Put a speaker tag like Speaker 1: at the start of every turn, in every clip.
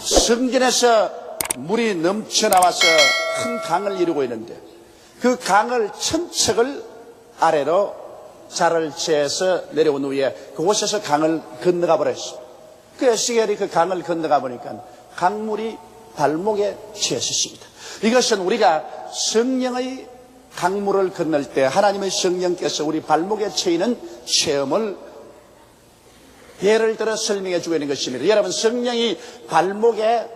Speaker 1: 성전에서 물이 넘쳐나와서 큰 강을 이루고 있는데 그 강을 천척을 아래로 자를 채해서 내려온 후에 그곳에서 강을 건너가 버렸어요. 그 에스겔이 그 강을 건너가 보니까 강물이 발목에 채였습니다. 이것은 우리가 성령의 강물을 건널 때 하나님의 성령께서 우리 발목에 채이는 체험을 예를 들어 설명해 주고 있는 것입니다. 여러분, 성령이 발목에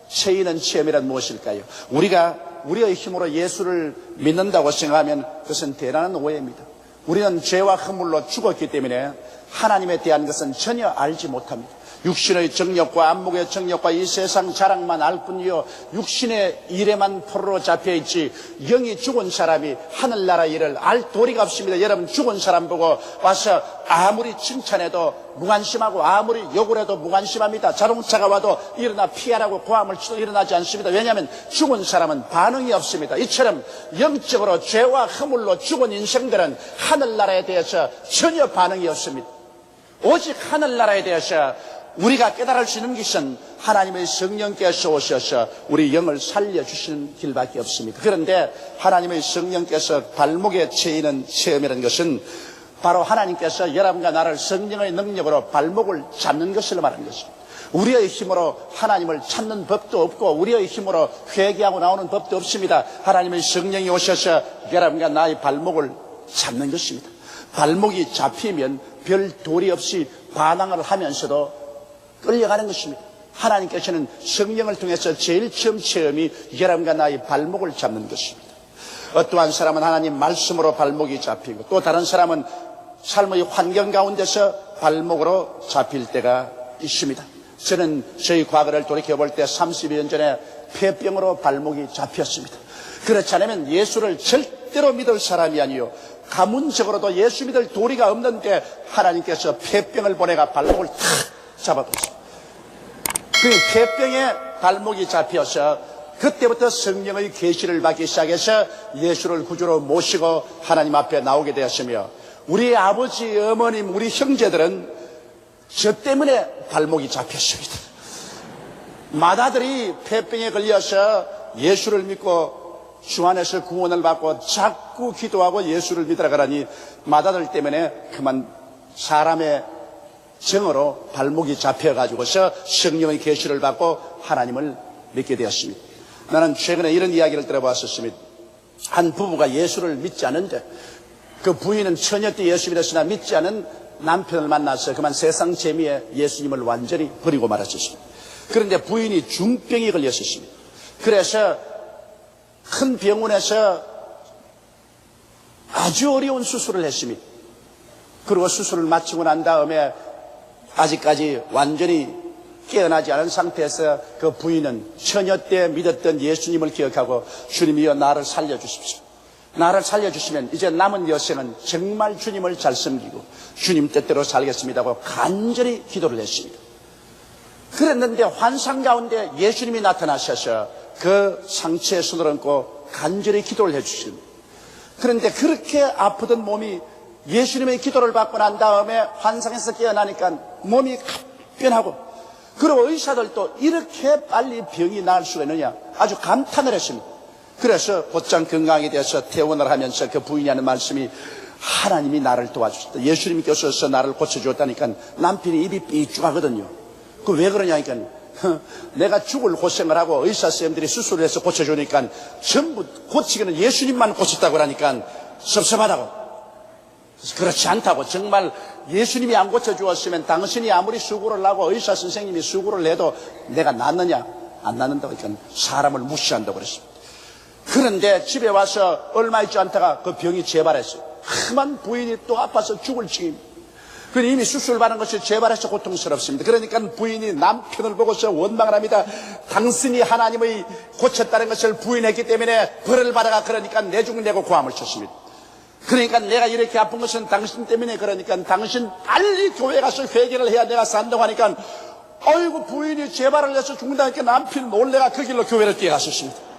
Speaker 1: 채이는 체험이란 무엇일까요? 우리가 우리의 힘으로 예수를 믿는다고 생각하면 그것은 대단한 오해입니다. 우리는 죄와 허물로 죽었기 때문에 하나님에 대한 것은 전혀 알지 못합니다. 육신의 정욕과 안목의 정욕과 이 세상 자랑만 알 뿐이요, 육신의 일에만 포로로 잡혀있지 영이 죽은 사람이 하늘나라 일을 알 도리가 없습니다. 여러분, 죽은 사람 보고 와서 아무리 칭찬해도 무관심하고 아무리 욕을 해도 무관심합니다. 자동차가 와도 일어나 피하라고 고함을 치도 일어나지 않습니다. 왜냐하면 죽은 사람은 반응이 없습니다. 이처럼 영적으로 죄와 허물로 죽은 인생들은 하늘나라에 대해서 전혀 반응이 없습니다. 오직 하늘나라에 대해서 우리가 깨달을 수 있는 것은 하나님의 성령께서 오셔서 우리 영을 살려주시는 길밖에 없습니다. 그런데 하나님의 성령께서 발목에 채이는 체험이라는 것은 바로 하나님께서 여러분과 나를 성령의 능력으로 발목을 잡는 것을 말하는 것입니다. 우리의 힘으로 하나님을 찾는 법도 없고 우리의 힘으로 회개하고 나오는 법도 없습니다. 하나님의 성령이 오셔서 여러분과 나의 발목을 잡는 것입니다. 발목이 잡히면 별 도리 없이 반항을 하면서도 끌려가는 것입니다. 하나님께서는 성령을 통해서 제일 처음 체험이 여러분과 나의 발목을 잡는 것입니다. 어떠한 사람은 하나님 말씀으로 발목이 잡히고 또 다른 사람은 삶의 환경 가운데서 발목으로 잡힐 때가 있습니다. 저는 저희 과거를 돌이켜볼 때 30여 년 전에 폐병으로 발목이 잡혔습니다. 그렇지 않으면 예수를 절대로 믿을 사람이 아니요, 가문적으로도 예수 믿을 도리가 없는데 하나님께서 폐병을 보내가 발목을 탁 잡아뒀습니다. 그 폐병에 발목이 잡혀서 그때부터 성령의 계시를 받기 시작해서 예수를 구주로 모시고 하나님 앞에 나오게 되었으며, 우리 아버지, 어머님, 우리 형제들은 저 때문에 발목이 잡혔습니다. 맏아들이 폐병에 걸려서 예수를 믿고 주 안에서 구원을 받고 자꾸 기도하고 예수를 믿으라 그러니 맏아들 때문에 그만 사람의 정으로 발목이 잡혀가지고서 성령의 계시를 받고 하나님을 믿게 되었습니다. 나는 최근에 이런 이야기를 들어봤었습니다. 한 부부가 예수를 믿지 않은데 그 부인은 처녀 때 예수 믿었으나 믿지 않은 남편을 만나서 그만 세상 재미에 예수님을 완전히 버리고 말았었습니다. 그런데 부인이 중병이 걸렸었습니다. 그래서 큰 병원에서 아주 어려운 수술을 했습니다. 그리고 수술을 마치고 난 다음에 아직까지 완전히 깨어나지 않은 상태에서 그 부인은 처녀 때 믿었던 예수님을 기억하고 주님이여 나를 살려주십시오. 나를 살려주시면 이제 남은 여생은 정말 주님을 잘 섬기고 주님 뜻대로 살겠습니다 하고 간절히 기도를 했습니다. 그랬는데 환상 가운데 예수님이 나타나셔서 그 상처에 손을 얹고 간절히 기도를 해주십니다. 그런데 그렇게 아프던 몸이 예수님의 기도를 받고 난 다음에 환상에서 깨어나니까 몸이 변하고, 그리고 의사들도 이렇게 빨리 병이 나을 수가 있느냐 아주 감탄을 했습니다. 그래서 곧장 건강하게 되어서 퇴원을 하면서 그 부인이 하는 말씀이 하나님이 나를 도와주셨다, 예수님께서 나를 고쳐주었다니까 남편이 입이 삐죽하거든요. 그 왜 그러냐니까 내가 죽을 고생을 하고 의사 선생님들이 수술을 해서 고쳐주니까 전부 고치기는 예수님만 고쳤다고 그러니까 섭섭하다고. 그렇지 않다고. 정말 예수님이 안 고쳐주었으면 당신이 아무리 수고를 하고 의사 선생님이 수고를 해도 내가 낫느냐? 안 낫는다고 하니까 사람을 무시한다고 그랬습니다. 그런데 집에 와서 얼마 있지 않다가 그 병이 재발했어요. 험한 부인이 또 아파서 죽을 지경입니다. 그런데 이미 수술받은 것이 재발해서 고통스럽습니다. 그러니까 부인이 남편을 보고서 원망을 합니다. 당신이 하나님의 고쳤다는 것을 부인했기 때문에 벌을 받아가 그러니까 내죽내고 고함을 쳤습니다. 그러니까 내가 이렇게 아픈 것은 당신 때문에 그러니까 당신 빨리 교회 가서 회개를 해야 내가 산다고 하니까 어이구 부인이 재발을 해서 죽는다니까 남편 놀래가 그 길로 교회를 뛰어갔었습니다.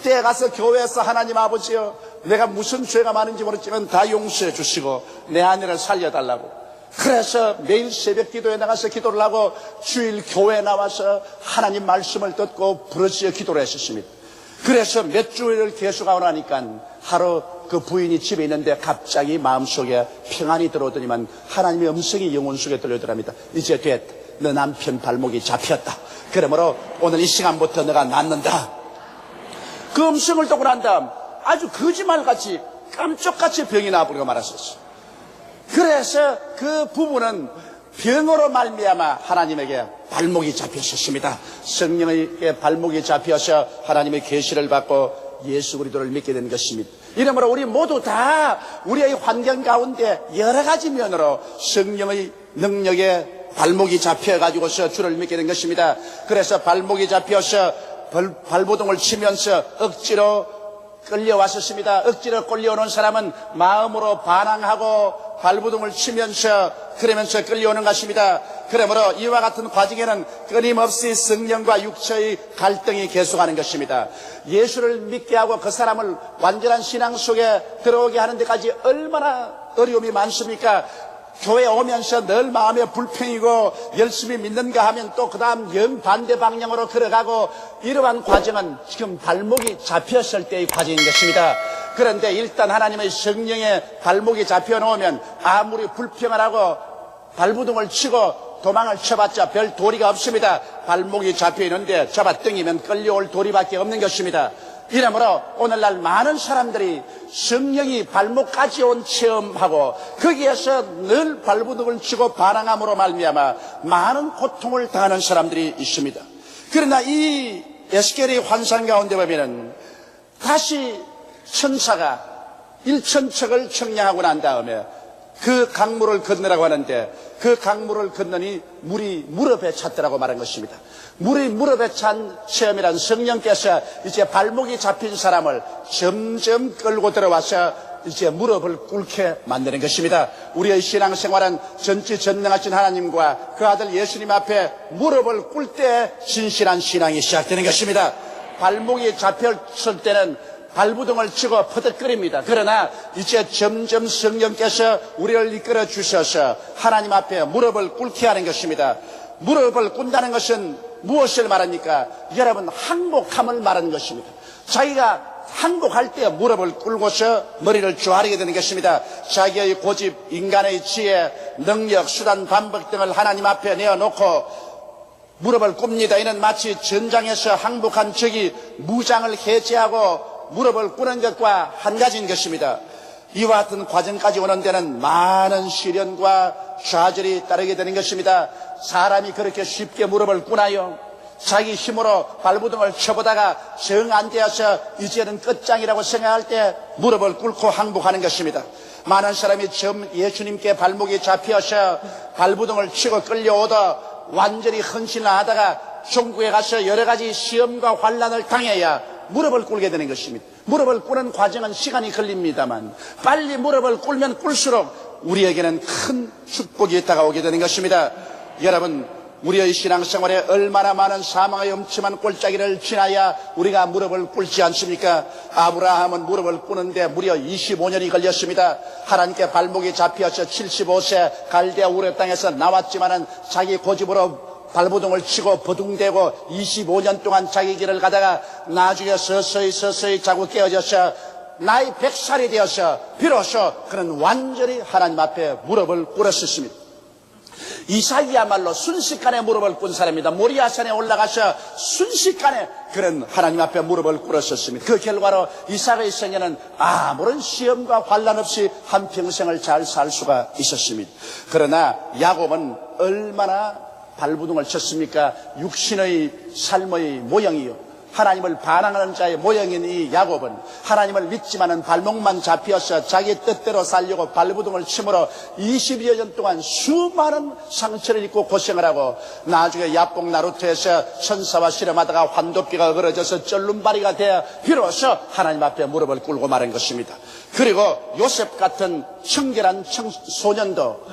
Speaker 1: 뛰어가서 교회에서 하나님 아버지여 내가 무슨 죄가 많은지 모르지만 다 용서해 주시고 내 아내를 살려달라고 그래서 매일 새벽 기도에 나가서 기도를 하고 주일 교회에 나와서 하나님 말씀을 듣고 부르짖어 기도를 했었습니다. 그래서 몇 주일을 계속 하고 나니까 하루 그 부인이 집에 있는데 갑자기 마음속에 평안이 들어오더니만 하나님의 음성이 영혼 속에 들려오더랍니다. 이제 됐다. 너 남편 발목이 잡혔다. 그러므로 오늘 이 시간부터 너가 낫는다. 그 음성을 듣고 난 다음 아주 거짓말같이 깜짝같이 병이 나버리고 말았었어요. 그래서 그 부부는 병으로 말미암아 하나님에게 발목이 잡혔었습니다. 성령에게 발목이 잡혀서 하나님의 계시를 받고 예수 그리스도를 믿게 된 것입니다. 이러므로 우리 모두 다 우리의 환경 가운데 여러 가지 면으로 성령의 능력에 발목이 잡혀가지고서 주를 믿게 된 것입니다. 그래서 발목이 잡혀서 발부동을 치면서 억지로 끌려왔었습니다. 억지로 끌려오는 사람은 마음으로 반항하고 발부동을 치면서 그러면서 끌려오는 것입니다. 그러므로 이와 같은 과정에는 끊임없이 성령과 육체의 갈등이 계속하는 것입니다. 예수를 믿게 하고 그 사람을 완전한 신앙 속에 들어오게 하는 데까지 얼마나 어려움이 많습니까? 교회 오면서 늘 마음에 불평이고 열심히 믿는가 하면 또 그 다음 영반대 방향으로 걸어가고 이러한 과정은 지금 발목이 잡혔을 때의 과정인 것입니다. 그런데 일단 하나님의 성령에 발목이 잡혀놓으면 아무리 불평을 하고 발부둥을 치고 도망을 쳐봤자 별 도리가 없습니다. 발목이 잡혀있는데 잡아당기면 끌려올 도리밖에 없는 것입니다. 이러므로 오늘날 많은 사람들이 성령이 발목까지 온 체험하고 거기에서 늘 발부둥을 치고 반항함으로 말미암아 많은 고통을 당하는 사람들이 있습니다. 그러나 이 에스겔의 환상 가운데 보면은 다시 천사가 일천척을 청량하고 난 다음에 그 강물을 건너라고 하는데 그 강물을 건너니 물이 무릎에 찼더라고 말한 것입니다. 물이 무릎에 찬 체험이란 성령께서 이제 발목이 잡힌 사람을 점점 끌고 들어와서 이제 무릎을 꿇게 만드는 것입니다. 우리의 신앙생활은 전지전능하신 하나님과 그 아들 예수님 앞에 무릎을 꿇을 때 진실한 신앙이 시작되는 것입니다. 발목이 잡혔을 때는 발부둥을 치고 퍼득거립니다. 그러나 이제 점점 성령께서 우리를 이끌어 주셔서 하나님 앞에 무릎을 꿇게 하는 것입니다. 무릎을 꿇는다는 것은 무엇을 말합니까? 여러분, 항복함을 말하는 것입니다. 자기가 항복할 때 무릎을 꿇고서 머리를 조아리게 되는 것입니다. 자기의 고집, 인간의 지혜, 능력, 수단, 방법 등을 하나님 앞에 내어놓고 무릎을 꿇습니다. 이는 마치 전장에서 항복한 적이 무장을 해제하고 무릎을 꿇는 것과 한 가지인 것입니다. 이와 같은 과정까지 오는 데는 많은 시련과 좌절이 따르게 되는 것입니다. 사람이 그렇게 쉽게 무릎을 꿇나요? 자기 힘으로 발부둥을 쳐보다가 정 안 되어서 이제는 끝장이라고 생각할 때 무릎을 꿇고 항복하는 것입니다. 많은 사람이 처음 예수님께 발목이 잡혀서 발부둥을 치고 끌려오다 완전히 헌신을 하다가 종국에 가서 여러 가지 시험과 환난을 당해야 무릎을 꿇게 되는 것입니다. 무릎을 꿇는 과정은 시간이 걸립니다만 빨리 무릎을 꿇으면 꿇을수록 우리에게는 큰 축복이 다가오게 되는 것입니다. 여러분, 우리의 신앙생활에 얼마나 많은 사망의 엄침한 골짜기를 지나야 우리가 무릎을 꿇지 않습니까? 아브라함은 무릎을 꿇는데 무려 25년이 걸렸습니다. 하나님께 발목이 잡혀서 75세 갈대아 우르 땅에서 나왔지만은 자기 고집으로 발부둥을 치고 버둥대고 25년 동안 자기 길을 가다가 나중에 서서히 자고 깨어져서 나이 100살이 되어서 비로소 그는 완전히 하나님 앞에 무릎을 꿇었습니다. 이삭이야말로 순식간에 무릎을 꿇은 사람입니다. 모리아산에 올라가서 순식간에 그는 하나님 앞에 무릎을 꿇었었습니다. 그 결과로 이삭의 생애는 아무런 시험과 환난 없이 한평생을 잘 살 수가 있었습니다. 그러나 야곱은 얼마나 발부둥을 쳤습니까? 육신의 삶의 모형이요, 하나님을 반항하는 자의 모형인 이 야곱은 하나님을 믿지만은 발목만 잡혀서 자기 뜻대로 살려고 발부둥을 치므로 20여 년 동안 수많은 상처를 입고 고생을 하고 나중에 야복 나루터에서 천사와 실험하다가 환도뼈가 어그러져서 쩔름바리가 되어 비로소 하나님 앞에 무릎을 꿇고 말한 것입니다. 그리고 요셉 같은 청결한 소년도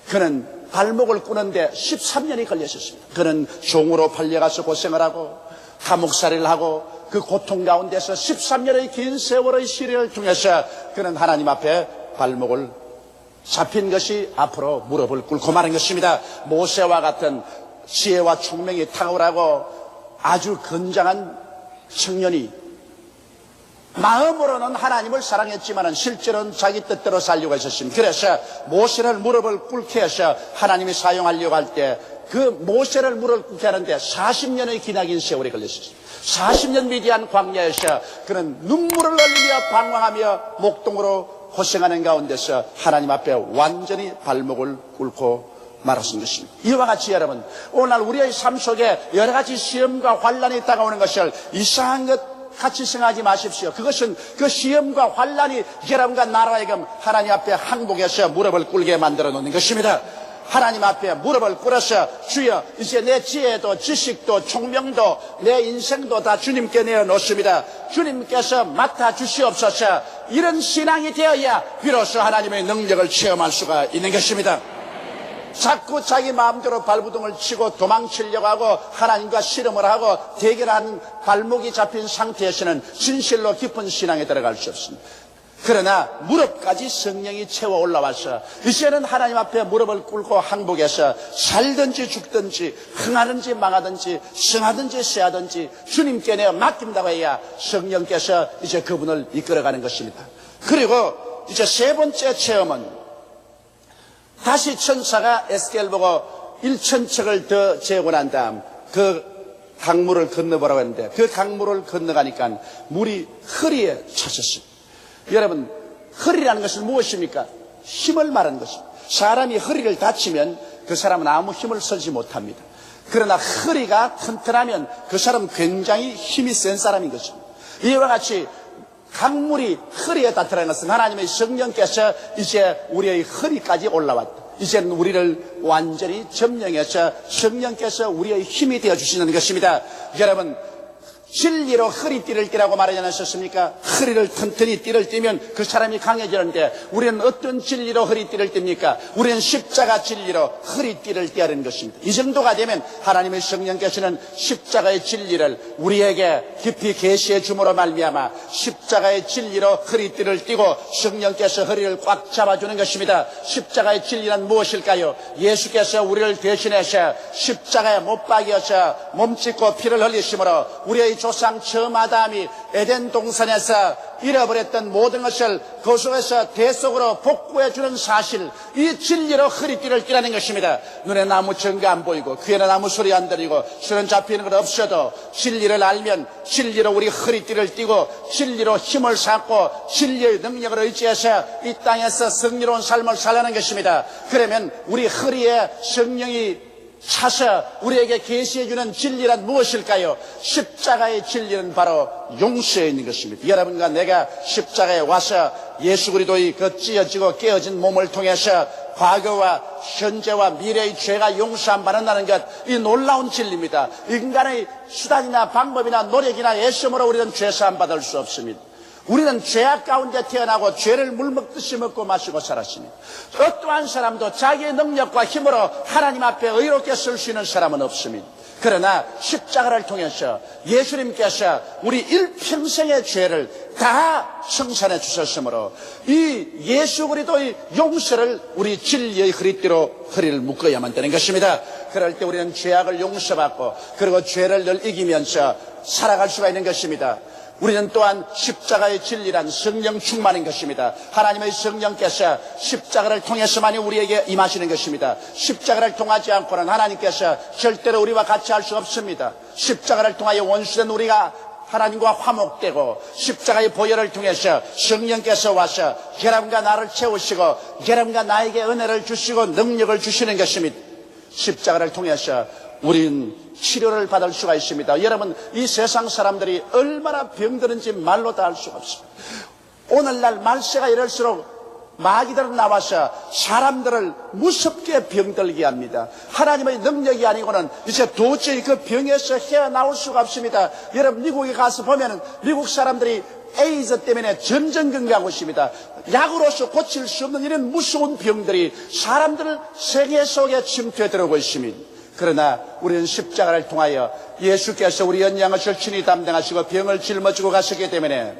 Speaker 1: 그는 발목을 꿇는데 13년이 걸렸었습니다. 그는 종으로 팔려가서 고생을 하고 감옥살이를 하고 그 고통 가운데서 13년의 긴 세월의 시련을 통해서 그는 하나님 앞에 발목을 잡힌 것이 앞으로 무릎을 꿇고 마는 것입니다. 모세와 같은 지혜와 총명이 탁월하고 아주 건장한 청년이 마음으로는 하나님을 사랑했지만 실제로는 자기 뜻대로 살려고 했었습니다. 그래서 모세를 무릎을 꿇게 해서 하나님이 사용하려고 할 때 그 모세를 무릎을 꿇게 하는데 40년의 기나긴 세월이 걸렸습니다. 40년 미디안 광야에서 그는 눈물을 흘리며 방황하며 목동으로 고생하는 가운데서 하나님 앞에 완전히 발목을 꿇고 말았던 것입니다. 이와 같이 여러분, 오늘 우리의 삶 속에 여러 가지 시험과 환란이 다가오는 것을 이상한 것 같이 생각하지 마십시오. 그것은 그 시험과 환란이 여러분과 나라에게 하나님 앞에 항복해서 무릎을 꿇게 만들어 놓는 것입니다. 하나님 앞에 무릎을 꿇어서 주여 이제 내 지혜도 지식도 총명도 내 인생도 다 주님께 내어놓습니다. 주님께서 맡아주시옵소서. 이런 신앙이 되어야 비로소 하나님의 능력을 체험할 수가 있는 것입니다. 자꾸 자기 마음대로 발부둥을 치고 도망치려고 하고 하나님과 씨름을 하고 대결하는 발목이 잡힌 상태에서는 진실로 깊은 신앙에 들어갈 수 없습니다. 그러나 무릎까지 성령이 채워 올라와서 이제는 하나님 앞에 무릎을 꿇고 항복해서 살든지 죽든지 흥하든지 망하든지 승하든지 쇠하든지 주님께 내어 맡긴다고 해야 성령께서 이제 그분을 이끌어가는 것입니다. 그리고 이제 세 번째 체험은 다시 천사가 에스겔 보고 1,000척을 더 재고 난 다음 그 강물을 건너보라고 했는데 그 강물을 건너가니까 물이 허리에 찼었습니다. 여러분, 허리라는 것은 무엇입니까? 힘을 말하는 것입니다. 사람이 허리를 다치면 그 사람은 아무 힘을 쓰지 못합니다. 그러나 허리가 튼튼하면 그 사람은 굉장히 힘이 센 사람인 것입니다. 이와 같이 강물이 허리에 닿더라는 것은 하나님의 성령께서 이제 우리의 허리까지 올라왔다. 이제는 우리를 완전히 점령해서 성령께서 우리의 힘이 되어주시는 것입니다. 여러분, 진리로 허리띠를 띠라고 말하지 않으셨습니까? 허리를 튼튼히 띠를 띠면 그 사람이 강해지는데 우리는 어떤 진리로 허리띠를 띱니까? 우리는 십자가 진리로 허리띠를 띠야 하는 것입니다. 이 정도가 되면 하나님의 성령께서는 십자가의 진리를 우리에게 깊이 계시해 줌으로 말미암아 십자가의 진리로 허리띠를 띠고 성령께서 허리를 꽉 잡아주는 것입니다. 십자가의 진리는 무엇일까요? 예수께서 우리를 대신해서 십자가에 못 박여서 몸짓고 피를 흘리심으로 우리의 조상 처음 아담이 에덴 동산에서 잃어버렸던 모든 것을 그 속에서 대속으로 복구해 주는 사실, 이 진리로 허리띠를 띠라는 것입니다. 눈에 아무 증거 안 보이고 귀에는 아무 소리 안 들리고 손은 잡히는 것 없어도 진리를 알면 진리로 우리 허리띠를 띠고 진리로 힘을 쌓고 진리의 능력을 의지해서 이 땅에서 승리로운 삶을 살라는 것입니다. 그러면 우리 허리에 성령이 차서 우리에게 계시해주는 진리란 무엇일까요? 십자가의 진리는 바로 용서에 있는 것입니다. 여러분과 내가 십자가에 와서 예수 그리스도의 그 찢어지고 깨어진 몸을 통해서 과거와 현재와 미래의 죄가 용서 안 받는다는 것, 이 놀라운 진리입니다. 인간의 수단이나 방법이나 노력이나 애씀으로 우리는 죄사함 받을 수 없습니다. 우리는 죄악 가운데 태어나고 죄를 물먹듯이 먹고 마시고 살았습니다. 어떠한 사람도 자기의 능력과 힘으로 하나님 앞에 의롭게 설 수 있는 사람은 없습니다. 그러나 십자가를 통해서 예수님께서 우리 일평생의 죄를 다 청산해 주셨으므로 이 예수 그리스도의 용서를 우리 진리의 허리띠로 허리를 묶어야만 되는 것입니다. 그럴 때 우리는 죄악을 용서받고 그리고 죄를 늘 이기면서 살아갈 수가 있는 것입니다. 우리는 또한 십자가의 진리란 성령 충만인 것입니다. 하나님의 성령께서 십자가를 통해서만이 우리에게 임하시는 것입니다. 십자가를 통하지 않고는 하나님께서 절대로 우리와 같이 할 수 없습니다. 십자가를 통하여 원수된 우리가 하나님과 화목되고 십자가의 보혈을 통해서 성령께서 와서 여러분과 나를 채우시고 여러분과 나에게 은혜를 주시고 능력을 주시는 것입니다. 십자가를 통해서 우리는 치료를 받을 수가 있습니다. 여러분, 이 세상 사람들이 얼마나 병드는지 말로 다 알 수가 없습니다. 오늘날 말세가 이럴수록 마귀들은 나와서 사람들을 무섭게 병들게 합니다. 하나님의 능력이 아니고는 이제 도저히 그 병에서 헤어나올 수가 없습니다. 여러분, 미국에 가서 보면은 미국 사람들이 에이즈 때문에 전전긍긍하고 있습니다. 약으로서 고칠 수 없는 이런 무서운 병들이 사람들을 세계 속에 침투해 들어오고 있습니다. 그러나 우리는 십자가를 통하여 예수께서 우리 연약한 것을 친히 담당하시고 병을 짊어지고 가셨기 때문에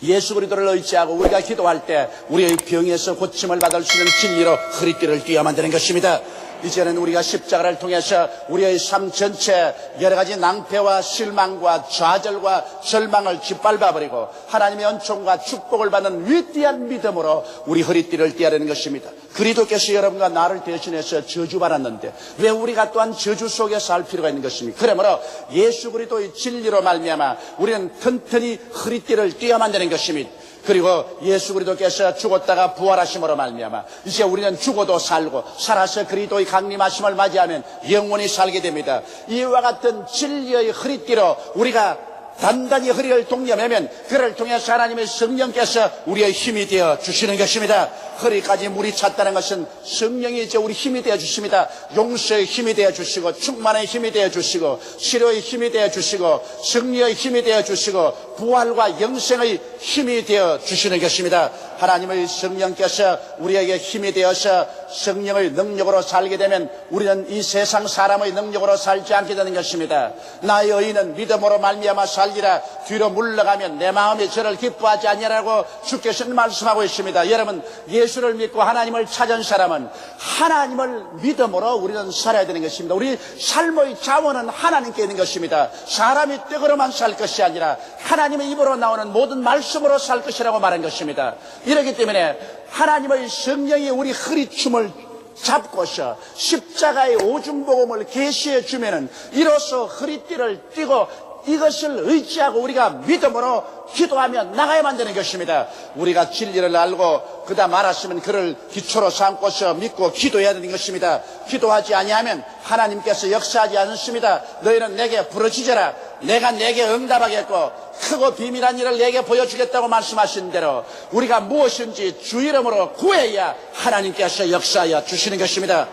Speaker 1: 예수 그리스도를 의지하고 우리가 기도할 때 우리의 병에서 고침을 받을 수 있는 진리로 허리띠를 띄어야만 되는 것입니다. 이제는 우리가 십자가를 통해서 우리의 삶 전체 여러 가지 낭패와 실망과 좌절과 절망을 짓밟아버리고 하나님의 은총과 축복을 받는 위대한 믿음으로 우리 허리띠를 띄어야 되는 것입니다. 그리스도께서 여러분과 나를 대신해서 저주받았는데 왜 우리가 또한 저주 속에 살 필요가 있는 것입니까? 그러므로 예수 그리스도의 진리로 말미암아 우리는 튼튼히 허리띠를 띄어야만 되는 것입니다. 그리고 예수 그리스도께서 죽었다가 부활하심으로 말미암아 이제 우리는 죽어도 살고 살아서 그리스도의 강림하심을 맞이하면 영원히 살게 됩니다. 이와 같은 진리의 허리띠로 우리가 단단히 허리를 동여매면 그를 통해서 하나님의 성령께서 우리의 힘이 되어 주시는 것입니다. 허리까지 물이 찼다는 것은 성령이 이제 우리 힘이 되어 주십니다. 용서의 힘이 되어 주시고 충만의 힘이 되어 주시고 치료의 힘이 되어 주시고 승리의 힘이 되어 주시고 부활과 영생의 힘이 되어 주시는 것입니다. 하나님의 성령께서 우리에게 힘이 되어서 성령의 능력으로 살게 되면 우리는 이 세상 사람의 능력으로 살지 않게 되는 것입니다. 나의 의인은 믿음으로 말미암아 살리라. 뒤로 물러가면 내 마음이 저를 기뻐하지 않냐라고 주께서는 말씀하고 있습니다. 여러분, 예수를 믿고 하나님을 찾은 사람은 하나님을 믿음으로 우리는 살아야 되는 것입니다. 우리 삶의 자원은 하나님께 있는 것입니다. 사람이 떡으로만 살 것이 아니라 하나님의 입으로 나오는 모든 말씀으로 살 것이라고 말한 것입니다. 이렇기 때문에 하나님의 성령이 우리 허리춤을 잡고서 십자가의 오중복음을 계시해 주면은 이로써 허리띠를 띠고 이것을 의지하고 우리가 믿음으로 기도하며 나가야만 되는 것입니다. 우리가 진리를 알고 그다 말았으면 그를 기초로 삼고서 믿고 기도해야 되는 것입니다. 기도하지 아니하면 하나님께서 역사하지 않습니다. 너희는 내게 부르짖어라. 내가 내게 응답하겠고 크고 비밀한 일을 내게 보여주겠다고 말씀하신 대로 우리가 무엇인지 주 이름으로 구해야 하나님께서 역사하여 주시는 것입니다.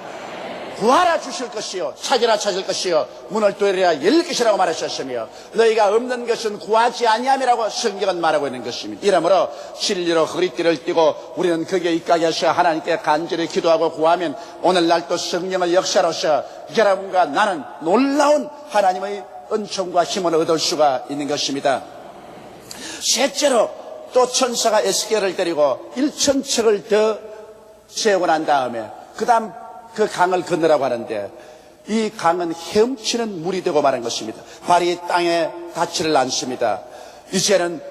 Speaker 1: 구하라 주실 것이요 찾으라 찾을 것이요 문을 두드리라 열릴 것이라고 말하셨으며 너희가 없는 것은 구하지 아니함이라고 성경은 말하고 있는 것입니다. 이러므로 진리로 허리띠를 띠고 우리는 거기에 입각해 하셔 하나님께 간절히 기도하고 구하면 오늘날 또 성령의 역사로서 여러분과 나는 놀라운 하나님의 은총과 힘을 얻을 수가 있는 것입니다. 셋째로 또 천사가 에스겔을 데리고 1,000척을 더 세우고 난 다음에 그 다음 그 강을 건너라고 하는데 이 강은 헤엄치는 물이 되고 말한 것입니다. 발이 땅에 닿지를 않습니다. 이제는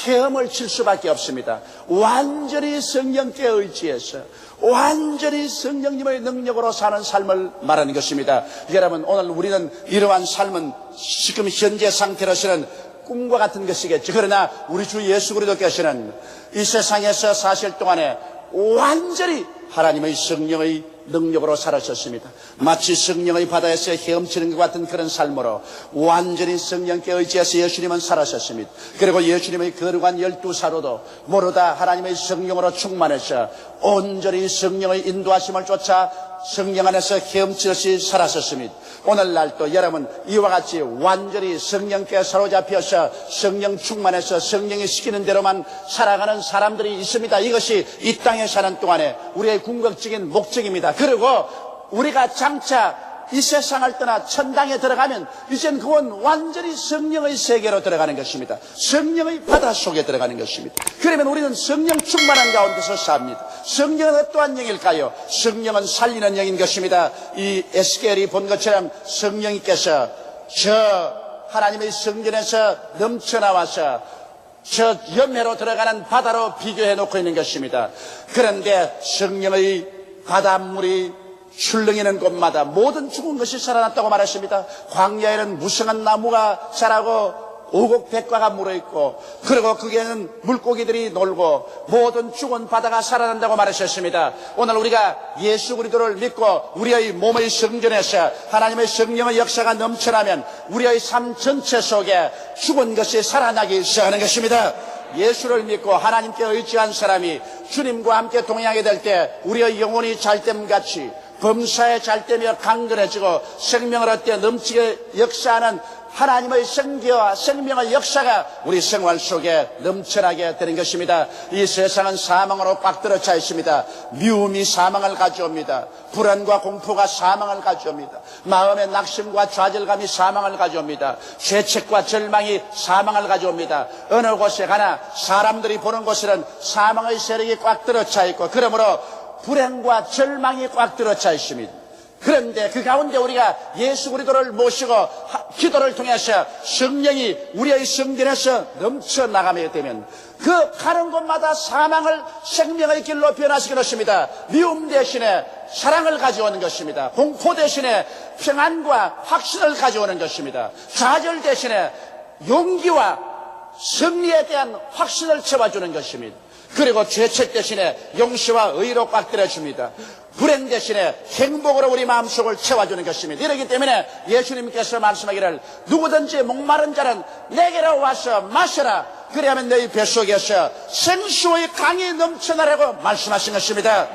Speaker 1: 헤엄을 칠 수밖에 없습니다. 완전히 성령께 의지해서 완전히 성령님의 능력으로 사는 삶을 말하는 것입니다. 여러분, 오늘 우리는 이러한 삶은 지금 현재 상태로서는 꿈과 같은 것이겠죠. 그러나 우리 주 예수 그리스도께서는 이 세상에서 사실 동안에 완전히 하나님의 성령의 능력으로 살아셨습니다. 마치 성령의 바다에서 헤엄치는 것 같은 그런 삶으로 완전히 성령께 의지해서 예수님은 살아셨습니다. 그리고 예수님의 거룩한 12사도도 모두 다 하나님의 성령으로 충만해서 온전히 성령의 인도하심을 쫓아 성령 안에서 헤엄치듯이 살았었습니다. 오늘날 또 여러분 이와 같이 완전히 성령께 사로잡혀서 성령 충만해서 성령이 시키는 대로만 살아가는 사람들이 있습니다. 이것이 이 땅에 사는 동안에 우리의 궁극적인 목적입니다. 그리고 우리가 장차 이 세상을 떠나 천당에 들어가면 이젠 그건 완전히 성령의 세계로 들어가는 것입니다. 성령의 바다 속에 들어가는 것입니다. 그러면 우리는 성령 충만한 가운데서 삽니다. 성령은 어떠한 영일까요? 성령은 살리는 영인 것입니다. 이 에스겔이 본 것처럼 성령님께서 저 하나님의 성전에서 넘쳐나와서 저 염해로 들어가는 바다로 비교해 놓고 있는 것입니다. 그런데 성령의 바닷물이 출렁이는 곳마다 모든 죽은 것이 살아났다고 말했습니다. 광야에는 무성한 나무가 자라고 오곡백과가 물어있고 그리고 거기에는 물고기들이 놀고 모든 죽은 바다가 살아난다고 말하셨습니다. 오늘 우리가 예수 그리스도를 믿고 우리의 몸의 성전에서 하나님의 성령의 역사가 넘쳐나면 우리의 삶 전체 속에 죽은 것이 살아나기 시작하는 것입니다. 예수를 믿고 하나님께 의지한 사람이 주님과 함께 동행하게 될 때 우리의 영혼이 잘됨같이 범사에 잘되며 강건해지고 생명을 얻되 넘치게 역사하는 하나님의 생기와 생명의 역사가 우리 생활 속에 넘쳐나게 되는 것입니다. 이 세상은 사망으로 꽉 들어차 있습니다. 미움이 사망을 가져옵니다. 불안과 공포가 사망을 가져옵니다. 마음의 낙심과 좌절감이 사망을 가져옵니다. 죄책과 절망이 사망을 가져옵니다. 어느 곳에 가나 사람들이 보는 곳에는 사망의 세력이 꽉 들어차 있고, 그러므로 불행과 절망이 꽉 들어차 있습니다. 그런데 그 가운데 우리가 예수 그리스도를 모시고 기도를 통해서 성령이 우리의 성전에서 넘쳐나가게 되면 그 가는 곳마다 사망을 생명의 길로 변화시켜 놓습니다. 미움 대신에 사랑을 가져오는 것입니다. 공포 대신에 평안과 확신을 가져오는 것입니다. 좌절 대신에 용기와 승리에 대한 확신을 채워주는 것입니다. 그리고 죄책 대신에 용서와 의로 꽉 들어줍니다. 불행 대신에 행복으로 우리 마음속을 채워주는 것입니다. 이렇기 때문에 예수님께서 말씀하기를 누구든지 목마른 자는 내게로 와서 마셔라. 그리하면 너희 뱃속에서 생수의 강이 넘쳐나라고 말씀하신 것입니다.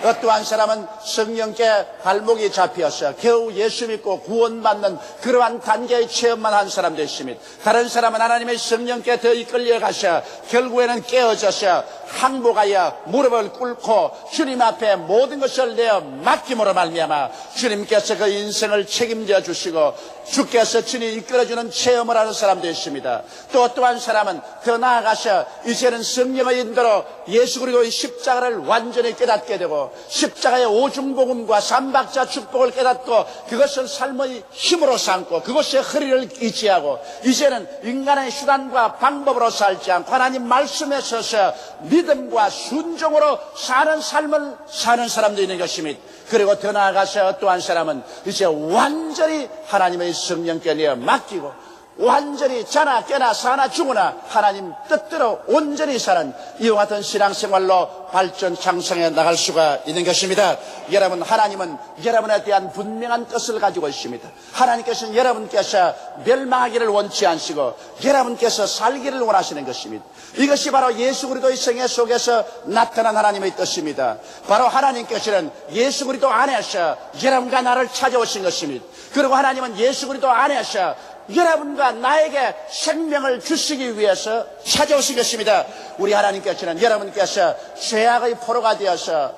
Speaker 1: 어떠한 사람은 성령께 발목이 잡혀서 겨우 예수 믿고 구원받는 그러한 단계의 체험만 한 사람도 있습니다. 다른 사람은 하나님의 성령께 더 이끌려가서 결국에는 깨어져서 항복하여 무릎을 꿇고 주님 앞에 모든 것을 내어 맡김으로 말미암아 주님께서 그 인생을 책임져 주시고 주께서 친히 이끌어주는 체험을 하는 사람도 있습니다. 또 어떠한 사람은 더 나아가서 이제는 성령의 인도로 예수 그리스도의 십자가를 완전히 깨닫게 되고 십자가의 오중복음과 삼박자 축복을 깨닫고 그것을 삶의 힘으로 삼고 그것에 허리를 의지하고 이제는 인간의 수단과 방법으로 살지 않고 하나님 말씀에 서서 믿음과 순종으로 사는 삶을 사는 사람도 있는 것입니다. 그리고 더 나아가서 어떠한 사람은 이제 완전히 하나님의 성령께 내어 맡기고 완전히 자나 깨나 사나 죽으나 하나님 뜻대로 온전히 사는 이와 같은 신앙생활로 발전 창성해 나갈 수가 있는 것입니다. 여러분, 하나님은 여러분에 대한 분명한 뜻을 가지고 있습니다. 하나님께서는 여러분께서 멸망하기를 원치 않으시고 여러분께서 살기를 원하시는 것입니다. 이것이 바로 예수 그리스도의 생애 속에서 나타난 하나님의 뜻입니다. 바로 하나님께서는 예수 그리스도 안에서 여러분과 나를 찾아오신 것입니다. 그리고 하나님은 예수 그리스도 안에서 여러분과 나에게 생명을 주시기 위해서 찾아오신 것입니다. 우리 하나님께서는 여러분께서 죄악의 포로가 되어서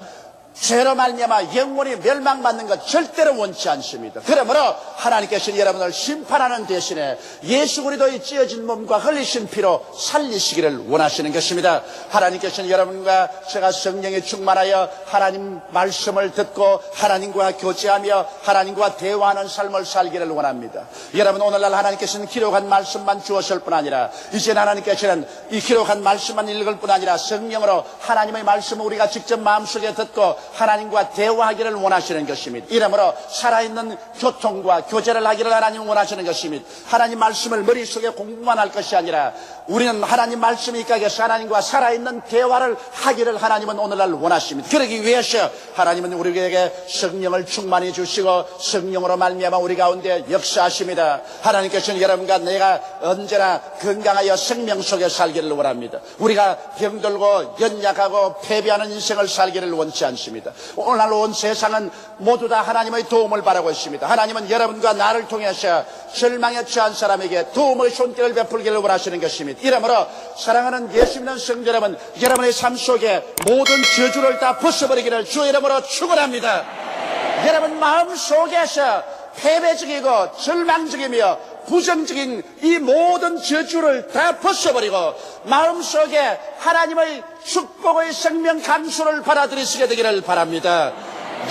Speaker 1: 죄로 말미암아 영원히 멸망받는 것 절대로 원치 않습니다. 그러므로 하나님께서는 여러분을 심판하는 대신에 예수 그리스도의 찢어진 몸과 흘리신 피로 살리시기를 원하시는 것입니다. 하나님께서는 여러분과 제가 성령에 충만하여 하나님 말씀을 듣고 하나님과 교제하며 하나님과 대화하는 삶을 살기를 원합니다. 여러분, 오늘날 하나님께서는 기록한 말씀만 주었을 뿐 아니라 이제 하나님께서는 이 기록한 말씀만 읽을 뿐 아니라 성령으로 하나님의 말씀을 우리가 직접 마음속에 듣고 하나님과 대화하기를 원하시는 것입니다. 이러므로 살아있는 교통과 교제를 하기를 하나님 원하시는 것입니다. 하나님 말씀을 머릿속에 공부만 할 것이 아니라 우리는 하나님 말씀이 입각해서 하나님과 살아있는 대화를 하기를 하나님은 오늘날 원하십니다. 그러기 위해서 하나님은 우리에게 성령을 충만히 주시고 성령으로 말미암아 우리 가운데 역사하십니다. 하나님께서는 여러분과 내가 언제나 건강하여 생명 속에 살기를 원합니다. 우리가 병들고 연약하고 패배하는 인생을 살기를 원치 않습니다. 오늘날 온 세상은 모두 다 하나님의 도움을 바라고 있습니다. 하나님은 여러분과 나를 통해서 절망에 처한 사람에게 도움의 손길을 베풀기를 원하시는 것입니다. 이러므로 사랑하는 예수 믿는 성도 여러분, 여러분의 삶 속에 모든 저주를 다 벗어버리기를 주 이름으로 축원합니다. 여러분 마음 속에서 패배적이고 절망적이며 부정적인 이 모든 저주를 다 벗어버리고 마음속에 하나님의 축복의 생명 강수를 받아들이시게 되기를 바랍니다.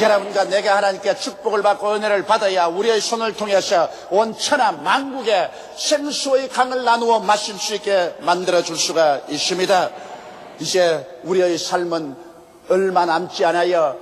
Speaker 1: 여러분과 내가 하나님께 축복을 받고 은혜를 받아야 우리의 손을 통해서 온 천하 만국에 생수의 강을 나누어 마실 수 있게 만들어줄 수가 있습니다. 이제 우리의 삶은 얼마 남지 않아요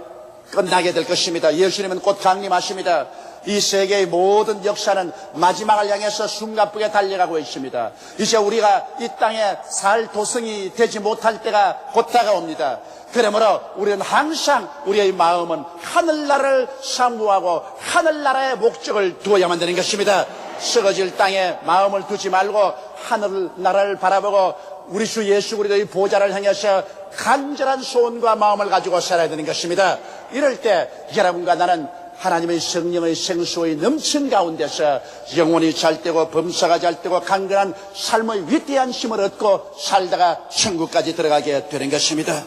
Speaker 1: 끝나게 될 것입니다. 예수님은 곧 강림하십니다. 이 세계의 모든 역사는 마지막을 향해서 숨가쁘게 달려가고 있습니다. 이제 우리가 이 땅에 살 도성이 되지 못할 때가 곧 다가옵니다. 그러므로 우리는 항상 우리의 마음은 하늘나라를 사모하고 하늘나라의 목적을 두어야만 되는 것입니다. 썩어질 땅에 마음을 두지 말고 하늘나라를 바라보고 우리 주 예수 그리스도의 보좌를 향해서 간절한 소원과 마음을 가지고 살아야 되는 것입니다. 이럴 때 여러분과 나는 하나님의 성령의 생수의 넘친 가운데서 영혼이 잘 되고 범사가 잘 되고 강건한 삶의 위대한 힘을 얻고 살다가 천국까지 들어가게 되는 것입니다.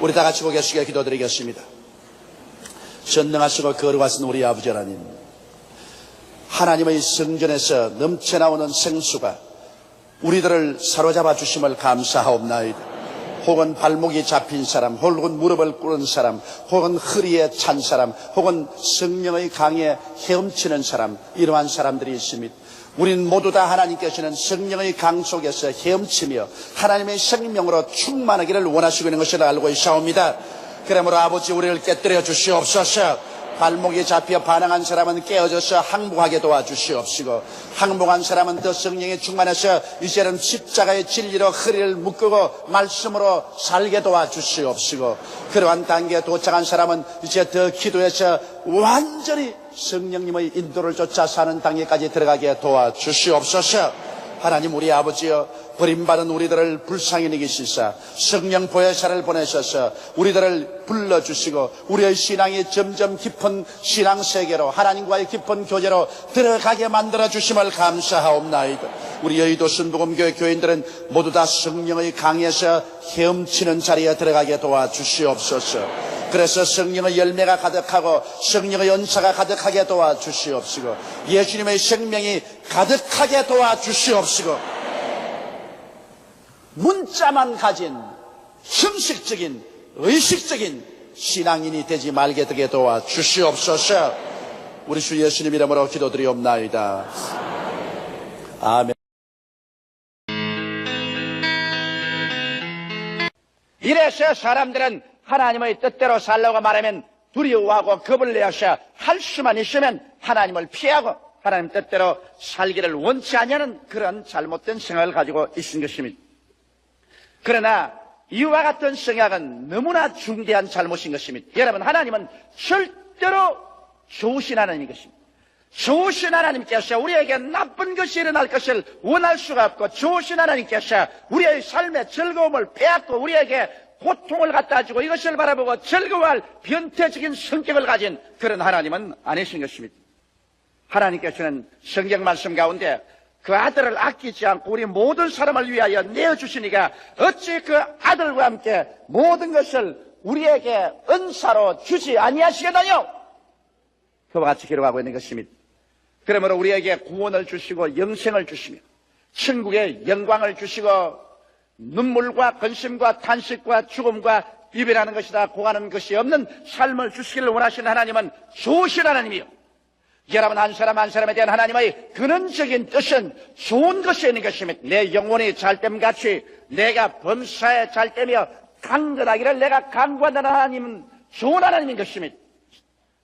Speaker 1: 우리 다 같이 고개 숙여 기도드리겠습니다. 전능하시고 거룩하신 우리 아버지 하나님, 하나님의 성전에서 넘쳐나오는 생수가 우리들을 사로잡아 주심을 감사하옵나이다. 혹은 발목이 잡힌 사람, 혹은 무릎을 꿇은 사람, 혹은 허리에 찬 사람, 혹은 성령의 강에 헤엄치는 사람, 이러한 사람들이 있습니다. 우리는 모두 다 하나님께서는 성령의 강 속에서 헤엄치며 하나님의 생명으로 충만하기를 원하시고 있는 것을 알고 있사옵니다. 그러므로 아버지, 우리를 깨뜨려 주시옵소서. 발목이 잡혀 반항한 사람은 깨어져서 항복하게 도와주시옵시고, 항복한 사람은 더 성령에 충만해서 이제는 십자가의 진리로 허리를 묶고 말씀으로 살게 도와주시옵시고, 그러한 단계에 도착한 사람은 이제 더 기도해서 완전히 성령님의 인도를 쫓아 사는 단계까지 들어가게 도와주시옵소서. 하나님, 우리 아버지여, 버림받은 우리들을 불쌍히 여기시사 성령 보혜사를 보내셔서 우리들을 불러주시고 우리의 신앙이 점점 깊은 신앙 세계로, 하나님과의 깊은 교제로 들어가게 만들어주심을 감사하옵나이다. 우리 여의도 순복음교회 교인들은 모두 다 성령의 강에서 헤엄치는 자리에 들어가게 도와주시옵소서. 그래서 성령의 열매가 가득하고 성령의 은사가 가득하게 도와주시옵시고, 예수님의 생명이 가득하게 도와주시옵시고, 문자만 가진 형식적인 의식적인 신앙인이 되지 말게 되게 도와주시옵소서. 우리 주 예수님 이름으로 기도드리옵나이다. 아멘. 이래서 사람들은 하나님의 뜻대로 살려고 말하면 두려워하고 겁을 내어서 할 수만 있으면 하나님을 피하고 하나님 뜻대로 살기를 원치 않냐는 그런 잘못된 생각을 가지고 있는 것입니다. 그러나 이와 같은 생각은 너무나 중대한 잘못인 것입니다. 여러분, 하나님은 절대로 좋으신 하나님인 것입니다. 좋으신 하나님께서 우리에게 나쁜 것이 일어날 것을 원할 수가 없고, 좋으신 하나님께서 우리의 삶의 즐거움을 빼앗고 우리에게 고통을 갖다 주고 이것을 바라보고 즐거워할 변태적인 성격을 가진 그런 하나님은 아니신 것입니다. 하나님께서는 성경 말씀 가운데 그 아들을 아끼지 않고 우리 모든 사람을 위하여 내어주시니까 어찌 그 아들과 함께 모든 것을 우리에게 은사로 주지 아니하시겠나요? 그와 같이 기록하고 있는 것입니다. 그러므로 우리에게 구원을 주시고 영생을 주시며 천국의 영광을 주시고 눈물과 근심과 탄식과 죽음과 이별하는 것이다 고하는 것이 없는 삶을 주시기를 원하시는 하나님은 좋으신 하나님이요, 여러분 한 사람 한 사람에 대한 하나님의 근원적인 뜻은 좋은 것이 있는 것입니다. 내 영혼이 잘됨같이 내가 범사에 잘되며 강건하기를 내가 간구한다는 하나님은 좋은 하나님인 것입니다.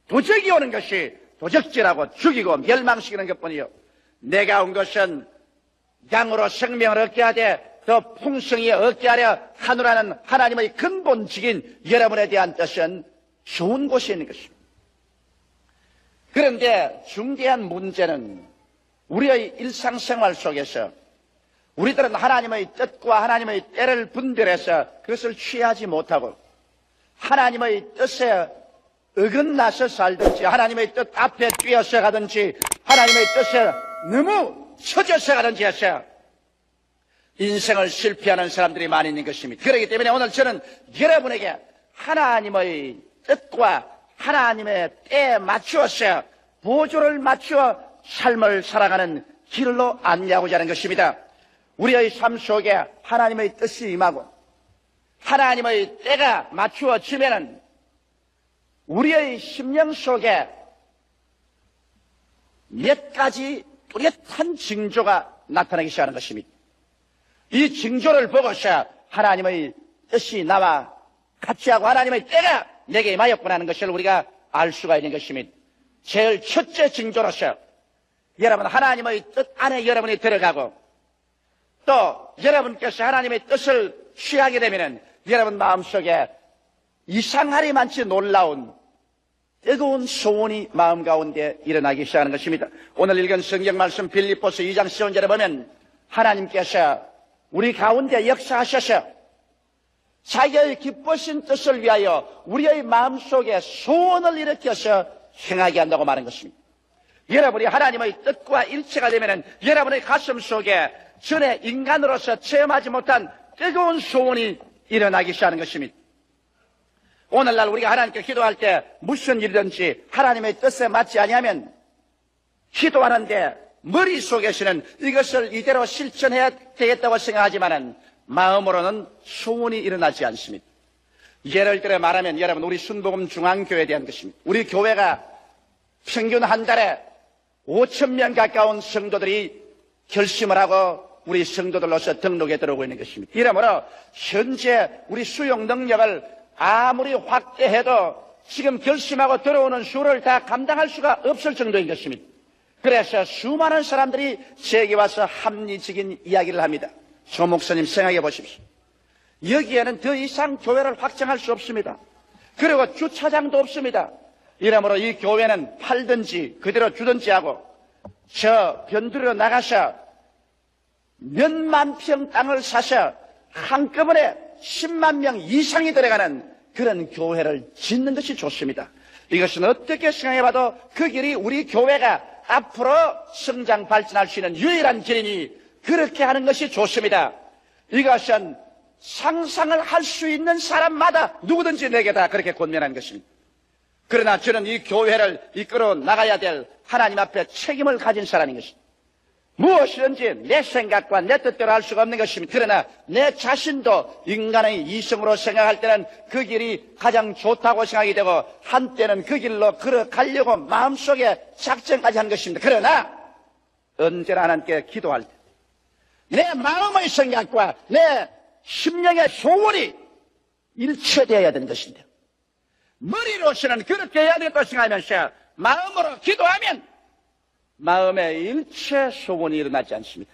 Speaker 1: 도적이 오는 것이 도적질하고 죽이고 멸망시키는 것뿐이요, 내가 온 것은 양으로 생명을 얻게 하되 더 풍성히 얻게 하려 하노라는 하나님의 근본적인 여러분에 대한 뜻은 좋은 곳이 있는 것입니다. 그런데 중대한 문제는 우리의 일상생활 속에서 우리들은 하나님의 뜻과 하나님의 때를 분별해서 그것을 취하지 못하고 하나님의 뜻에 어긋나서 살든지 하나님의 뜻 앞에 뛰어서 가든지 하나님의 뜻에 너무 처져서 가든지 해서 인생을 실패하는 사람들이 많이 있는 것입니다. 그렇기 때문에 오늘 저는 여러분에게 하나님의 뜻과 하나님의 때에 맞추어서 보조를 맞추어 삶을 살아가는 길로 안내하고자 하는 것입니다. 우리의 삶 속에 하나님의 뜻이 임하고 하나님의 때가 맞추어지면은 우리의 심령 속에 몇 가지 뚜렷한 징조가 나타나기 시작하는 것입니다. 이 징조를 보고서 하나님의 뜻이 나와 같이 하고 하나님의 때가 내게 임하였구나 하는 것을 우리가 알 수가 있는 것입니다. 제일 첫째 징조로서 여러분 하나님의 뜻 안에 여러분이 들어가고 또 여러분께서 하나님의 뜻을 취하게 되면은 여러분 마음속에 이상하리만치 놀라운 뜨거운 소원이 마음 가운데 일어나기 시작하는 것입니다. 오늘 읽은 성경 말씀 빌립보서 2장 10절에 보면 하나님께서 우리 가운데 역사하셔서 자기의 기쁘신 뜻을 위하여 우리의 마음속에 소원을 일으켜서 행하게 한다고 말한 것입니다. 여러분이 하나님의 뜻과 일치가 되면 여러분의 가슴 속에 전에 인간으로서 체험하지 못한 뜨거운 소원이 일어나기 시작하는 것입니다. 오늘날 우리가 하나님께 기도할 때 무슨 일이든지 하나님의 뜻에 맞지 아니하면 기도하는데 머릿속에서는 이것을 이대로 실천해야 되겠다고 생각하지만은 마음으로는 소원이 일어나지 않습니다. 예를 들어 말하면 여러분 우리 순복음 중앙교회에 대한 것입니다. 우리 교회가 평균 한 달에 5,000명 가까운 성도들이 결심을 하고 우리 성도들로서 등록에 들어오고 있는 것입니다. 이러므로 현재 우리 수용 능력을 아무리 확대해도 지금 결심하고 들어오는 수를 다 감당할 수가 없을 정도인 것입니다. 그래서 수많은 사람들이 제게 와서 합리적인 이야기를 합니다. 조 목사님 생각해 보십시오. 여기에는 더 이상 교회를 확장할 수 없습니다. 그리고 주차장도 없습니다. 이러므로 이 교회는 팔든지 그대로 주든지 하고 저 변두리로 나가서 몇만 평 땅을 사서 한꺼번에 10만 명 이상이 들어가는 그런 교회를 짓는 것이 좋습니다. 이것은 어떻게 생각해봐도 그 길이 우리 교회가 앞으로 성장 발전할 수 있는 유일한 길이니 그렇게 하는 것이 좋습니다. 이것은 상상을 할 수 있는 사람마다 누구든지 내게 다 그렇게 권면한 것입니다. 그러나 저는 이 교회를 이끌어 나가야 될 하나님 앞에 책임을 가진 사람인 것입니다. 무엇이든지 내 생각과 내 뜻대로 할 수가 없는 것입니다. 그러나 내 자신도 인간의 이성으로 생각할 때는 그 길이 가장 좋다고 생각이 되고 한때는 그 길로 걸어가려고 마음속에 작정까지 한 것입니다. 그러나 언제나 하나님께 기도할 때 내 마음의 생각과 내 심령의 소원이 일치되어야 되는 것인데 머리로서는 그렇게 해야 되겠다고 생각하면서 마음으로 기도하면 마음의 일체 소원이 일어나지 않습니다.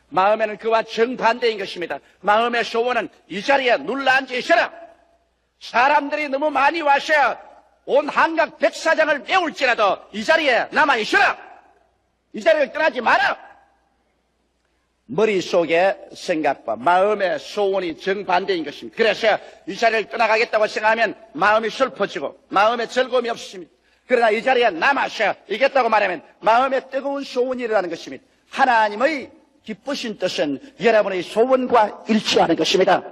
Speaker 1: 마음에는 그와 정반대인 것입니다. 마음의 소원은 이 자리에 눌러앉아 있어라. 사람들이 너무 많이 와서 온 한각 백사장을 메울지라도 이 자리에 남아 있어라. 이 자리를 떠나지 마라. 머릿속의 생각과 마음의 소원이 정반대인 것입니다. 그래서 이 자리를 떠나가겠다고 생각하면 마음이 슬퍼지고 마음에 즐거움이 없습니다. 그러나 이 자리에 남아서 이겠다고 말하면 마음에 뜨거운 소원이 일어나는 것입니다. 하나님의 기쁘신 뜻은 여러분의 소원과 일치하는 것입니다.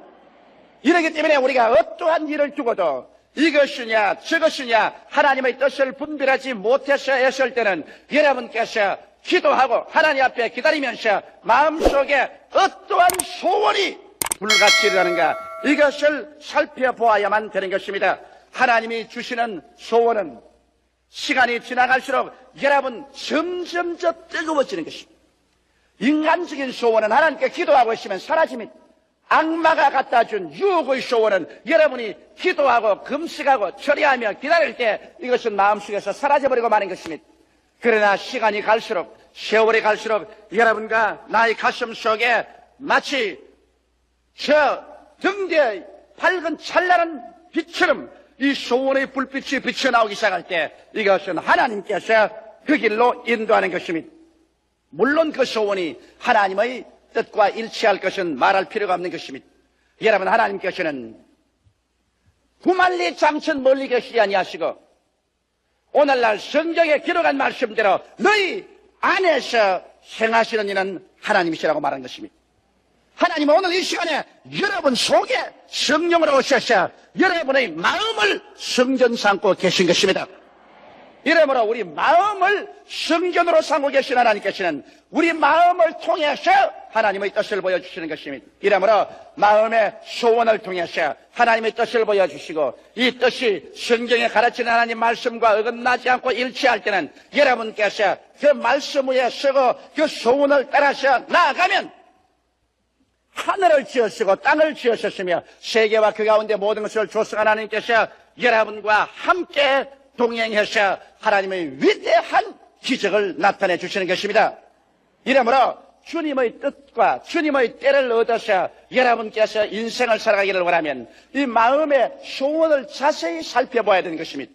Speaker 1: 이렇기 때문에 우리가 어떠한 일을 두고도 이것이냐 저것이냐 하나님의 뜻을 분별하지 못해서 했을 때는 여러분께서 기도하고 하나님 앞에 기다리면서 마음속에 어떠한 소원이 불같이 일어나는가 이것을 살펴보아야만 되는 것입니다. 하나님이 주시는 소원은 시간이 지나갈수록 여러분 점점 더 뜨거워지는 것입니다. 인간적인 소원은 하나님께 기도하고 있으면 사라집니다. 악마가 갖다 준 유혹의 소원은 여러분이 기도하고 금식하고 처리하며 기다릴 때 이것은 마음속에서 사라져버리고 마는 것입니다. 그러나 시간이 갈수록 세월이 갈수록 여러분과 나의 가슴 속에 마치 저 등대의 밝은 찬란한 빛처럼 이 소원의 불빛이 비쳐나오기 시작할 때 이것은 하나님께서 그 길로 인도하는 것입니다. 물론 그 소원이 하나님의 뜻과 일치할 것은 말할 필요가 없는 것입니다. 여러분 하나님께서는 구만리 장천 멀리 계시지 아니하시고 오늘날 성경에 기록한 말씀대로 너희 안에서 행하시는 이는 하나님이시라고 말한 것입니다. 하나님은 오늘 이 시간에 여러분 속에 성령으로 오셔서 여러분의 마음을 성전 삼고 계신 것입니다. 이러므로 우리 마음을 성전으로 삼고 계신 하나님께서는 우리 마음을 통해서 하나님의 뜻을 보여주시는 것입니다. 이러므로 마음의 소원을 통해서 하나님의 뜻을 보여주시고 이 뜻이 성경에 가르치는 하나님 말씀과 어긋나지 않고 일치할 때는 여러분께서 그 말씀 위에 서고 그 소원을 따라서 나아가면 하늘을 지으시고 땅을 지으셨으며 세계와 그 가운데 모든 것을 조성한 하나님께서 여러분과 함께 동행해서 하나님의 위대한 기적을 나타내 주시는 것입니다. 이러므로 주님의 뜻과 주님의 때를 얻어서 여러분께서 인생을 살아가기를 원하면 이 마음의 소원을 자세히 살펴봐야 되는 것입니다.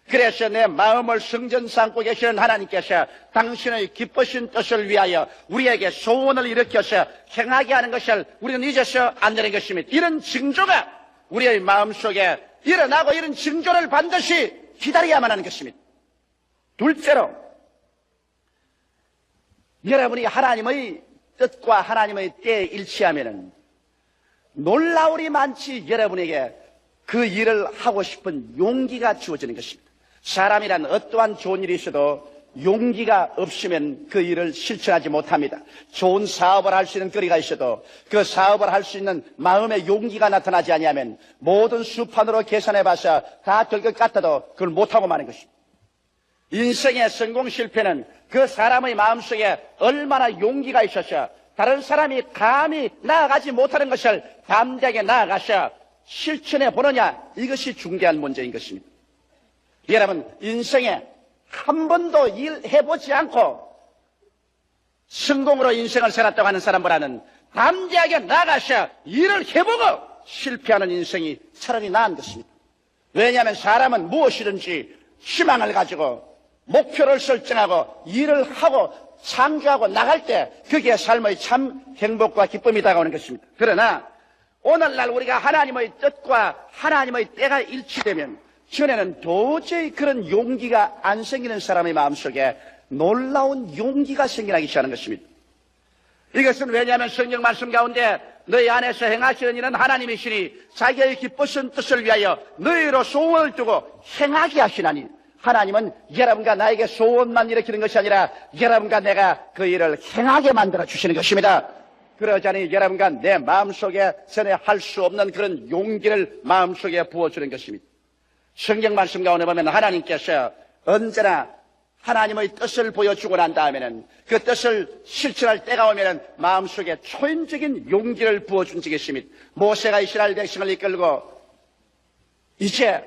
Speaker 1: 그래서 내 마음을 성전 삼고 계시는 하나님께서 당신의 기쁘신 뜻을 위하여 우리에게 소원을 일으켜서 행하게 하는 것을 우리는 잊어서 안 되는 것입니다. 이런 징조가 우리의 마음속에 일어나고 이런 징조를 반드시 기다려야만 하는 것입니다. 둘째로, 여러분이 하나님의 뜻과 하나님의 때에 일치하면은 놀라울이 많지 여러분에게 그 일을 하고 싶은 용기가 주어지는 것입니다. 사람이란 어떠한 좋은 일이 있어도 용기가 없으면 그 일을 실천하지 못합니다. 좋은 사업을 할 수 있는 거리가 있어도 그 사업을 할 수 있는 마음의 용기가 나타나지 아니하면 모든 수판으로 계산해봐서 다 될 것 같아도 그걸 못하고 마는 것입니다. 인생의 성공 실패는 그 사람의 마음속에 얼마나 용기가 있어서 다른 사람이 감히 나아가지 못하는 것을 담대하게 나아가서 실천해 보느냐, 이것이 중대한 문제인 것입니다. 여러분, 인생에 한 번도 일해보지 않고 성공으로 인생을 살았다고 하는 사람보다는 담대하게 나가서 일을 해보고 실패하는 인생이 차라리 나은 것입니다. 왜냐하면 사람은 무엇이든지 희망을 가지고 목표를 설정하고 일을 하고 창조하고 나갈 때 그게 삶의 참 행복과 기쁨이 다가오는 것입니다. 그러나 오늘날 우리가 하나님의 뜻과 하나님의 때가 일치되면 전에는 도저히 그런 용기가 안 생기는 사람의 마음속에 놀라운 용기가 생겨나기 시작하는 것입니다. 이것은 왜냐하면 성경 말씀 가운데 너희 안에서 행하시는 일은 하나님이시니 자기의 기쁘신 뜻을 위하여 너희로 소원을 두고 행하게 하시나니, 하나님은 여러분과 나에게 소원만 일으키는 것이 아니라 여러분과 내가 그 일을 행하게 만들어 주시는 것입니다. 그러자니 여러분과 내 마음속에 전에 할 수 없는 그런 용기를 마음속에 부어주는 것입니다. 성경 말씀 가운데 보면 하나님께서 언제나 하나님의 뜻을 보여주고 난 다음에는 그 뜻을 실천할 때가 오면은 마음속에 초인적인 용기를 부어준 적이 있습니다. 모세가 이스라엘 백성을 이끌고 이제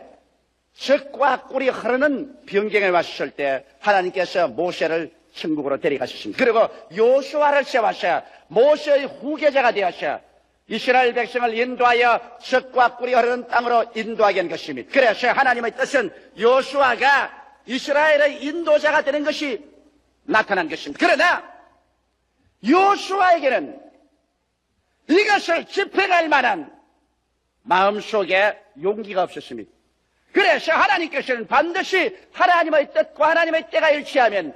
Speaker 1: 적과 꿀이 흐르는 변경에 왔을 때 하나님께서 모세를 천국으로 데려가셨습니다. 그리고 요수아를 세워서 모세의 후계자가 되어서 이스라엘 백성을 인도하여 적과 꿀이 흐르는 땅으로 인도하게 한 것입니다. 그래서 하나님의 뜻은 요수아가 이스라엘의 인도자가 되는 것이 나타난 것입니다. 그러나 요수아에게는 이것을 집행할 만한 마음속에 용기가 없었습니다. 그래서 하나님께서는 반드시 하나님의 뜻과 하나님의 때가 일치하면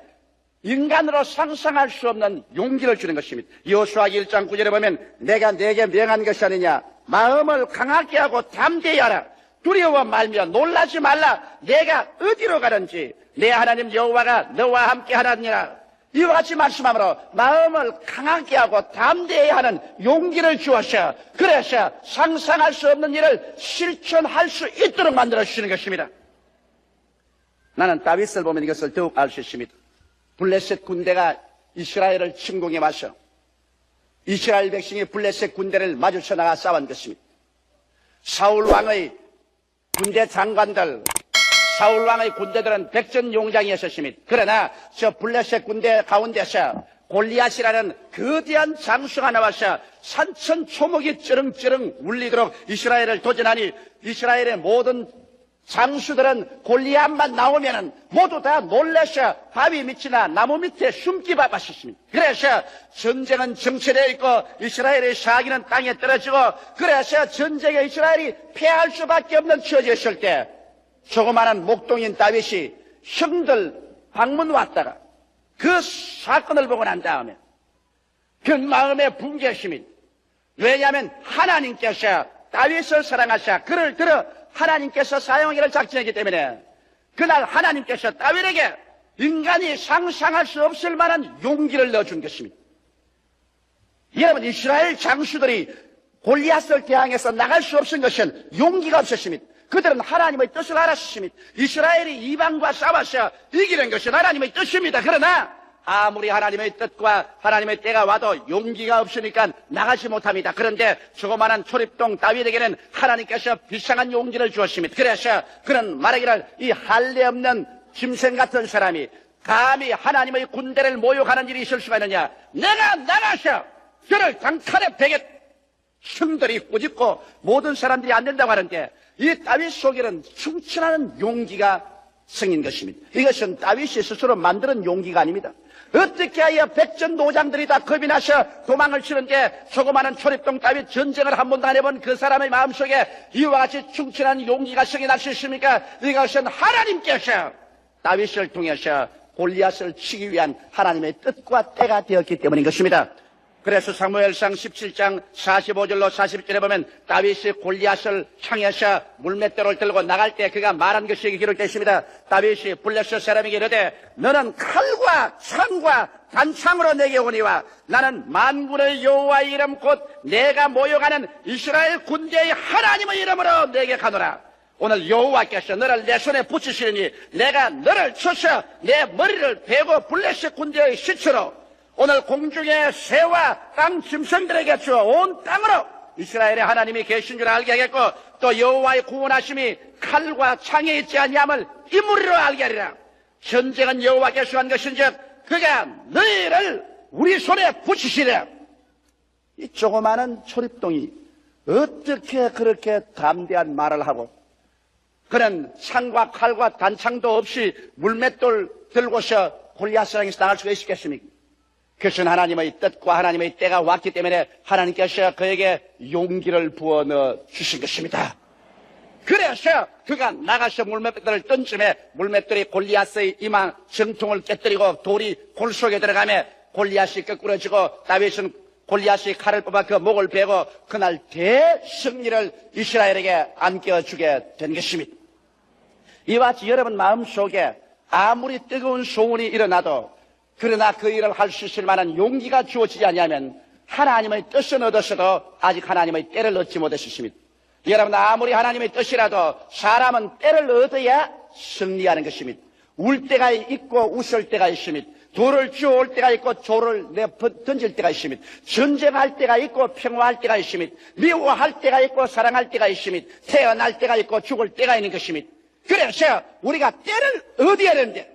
Speaker 1: 인간으로 상상할 수 없는 용기를 주는 것입니다. 여호수아 1장 9절에 보면 내가 네게 명한 것이 아니냐, 마음을 강하게 하고 담대히 하라, 두려워 말며 놀라지 말라, 내가 어디로 가든지 내 하나님 여호와가 너와 함께 하느니라. 이와 같이 말씀하므로 마음을 강하게 하고 담대히 하는 용기를 주어서 그래서 상상할 수 없는 일을 실천할 수 있도록 만들어 주시는 것입니다. 나는 다윗을 보면 이것을 더욱 알 수 있습니다. 블레셋 군대가 이스라엘을 침공해 와서 이스라엘 백성이 블레셋 군대를 마주쳐 나가 싸운 것입니다. 사울 왕의 군대 장관들, 사울 왕의 군대들은 백전용장이었습니다. 그러나 저 블레셋 군대 가운데서 골리앗이라는 거대한 장수가 나와서 산천초목이 쩌렁쩌렁 울리도록 이스라엘을 도전하니 이스라엘의 모든 장수들은 골리앗만 나오면 모두 다 놀라서 바위 밑이나 나무 밑에 숨기 바빴습니다. 그래서 전쟁은 정체되어 있고 이스라엘의 사기는 땅에 떨어지고 그래서 전쟁에 이스라엘이 패할 수밖에 없는 처지였을 때 조그마한 목동인 다윗이 형들 방문 왔다가 그 사건을 보고 난 다음에 그 마음의 분개심이, 왜냐하면 하나님께서 다윗을 사랑하사 그를 들어 하나님께서 사용하기를 작정했기 때문에 그날 하나님께서 다윗에게 인간이 상상할 수 없을 만한 용기를 넣어준 것입니다. 여러분, 이스라엘 장수들이 골리앗을 대항해서 나갈 수 없은 것은 용기가 없었습니다. 그들은 하나님의 뜻을 알았습니다. 이스라엘이 이방과 싸워서 이기는 것은 하나님의 뜻입니다. 그러나 아무리 하나님의 뜻과 하나님의 때가 와도 용기가 없으니까 나가지 못합니다. 그런데 조그마한 초립동 다윗에게는 하나님께서 비상한 용기를 주었습니다. 그래서 그는 말하기를 이 할례 없는 짐승 같은 사람이 감히 하나님의 군대를 모욕하는 일이 있을 수가 있느냐, 내가 나가서 그를 강칼에 베겠다. 형들이 꾸짖고 모든 사람들이 안 된다고 하는데 이 다윗 속에는 충천하는 용기가 승인 것입니다. 이것은 다윗이 스스로 만드는 용기가 아닙니다. 어떻게 하여 백전노장들이 다 겁이 나셔 도망을 치는데 조그마한 초립동 다윗 전쟁을 한 번도 안 해본 그 사람의 마음속에 이와 같이 충천한 용기가 승이 날 수 있습니까? 이것은 하나님께서 다윗을 통해서 골리앗을 치기 위한 하나님의 뜻과 때가 되었기 때문인 것입니다. 그래서 사무엘상 17장 45절로 41절에 보면 다윗이 골리앗을 향해서 물맷돌을 들고 나갈 때 그가 말한 것이 기록되어 있습니다. 다윗이 블레셋 사람에게 이르되 너는 칼과 창과 단창으로 내게 오니와 나는 만군의 여호와의 이름 곧 내가 모여가는 이스라엘 군대의 하나님의 이름으로 내게 가노라. 오늘 여호와께서 너를 내 손에 붙이시니 내가 너를 쳐서 내 머리를 베고 블레셋 군대의 시체로 오늘 공중의 새와 땅 짐승들에게 주어 온 땅으로 이스라엘의 하나님이 계신 줄 알게 하겠고 또 여호와의 구원하심이 칼과 창에 있지 아니함을 이 무리로 알게 하리라. 전쟁은 여호와께서 한 것인즉 그가 너희를 우리 손에 붙이시리라. 이 조그마한 초립동이 어떻게 그렇게 담대한 말을 하고 그는 창과 칼과 단창도 없이 물맷돌 들고서 골리앗을 향해서 나갈 수가 있겠습니까? 그것은 하나님의 뜻과 하나님의 때가 왔기 때문에 하나님께서 그에게 용기를 부어 넣어 주신 것입니다. 그래서 그가 나가서 물맷돌을 던짐에 물맷돌이 골리앗의 이마 정통을 깨뜨리고 돌이 골 속에 들어가며 골리앗이 꺾으러지고 다윗은 골리앗이 칼을 뽑아 그 목을 베고 그날 대승리를 이스라엘에게 안겨주게 된 것입니다. 이와 같이 여러분 마음속에 아무리 뜨거운 소원이 일어나도 그러나 그 일을 할 수 있을 만한 용기가 주어지지 않으면 하나님의 뜻은 얻었어도 아직 하나님의 때를 얻지 못했습니다. 여러분 아무리 하나님의 뜻이라도 사람은 때를 얻어야 승리하는 것입니다. 울 때가 있고 웃을 때가 있습니다. 돌을 주워올 때가 있고 조를 던질 때가 있습니다. 전쟁할 때가 있고 평화할 때가 있습니다. 미워할 때가 있고 사랑할 때가 있습니다. 태어날 때가 있고 죽을 때가 있는 것입니다. 그래서 우리가 때를 얻어야 되는데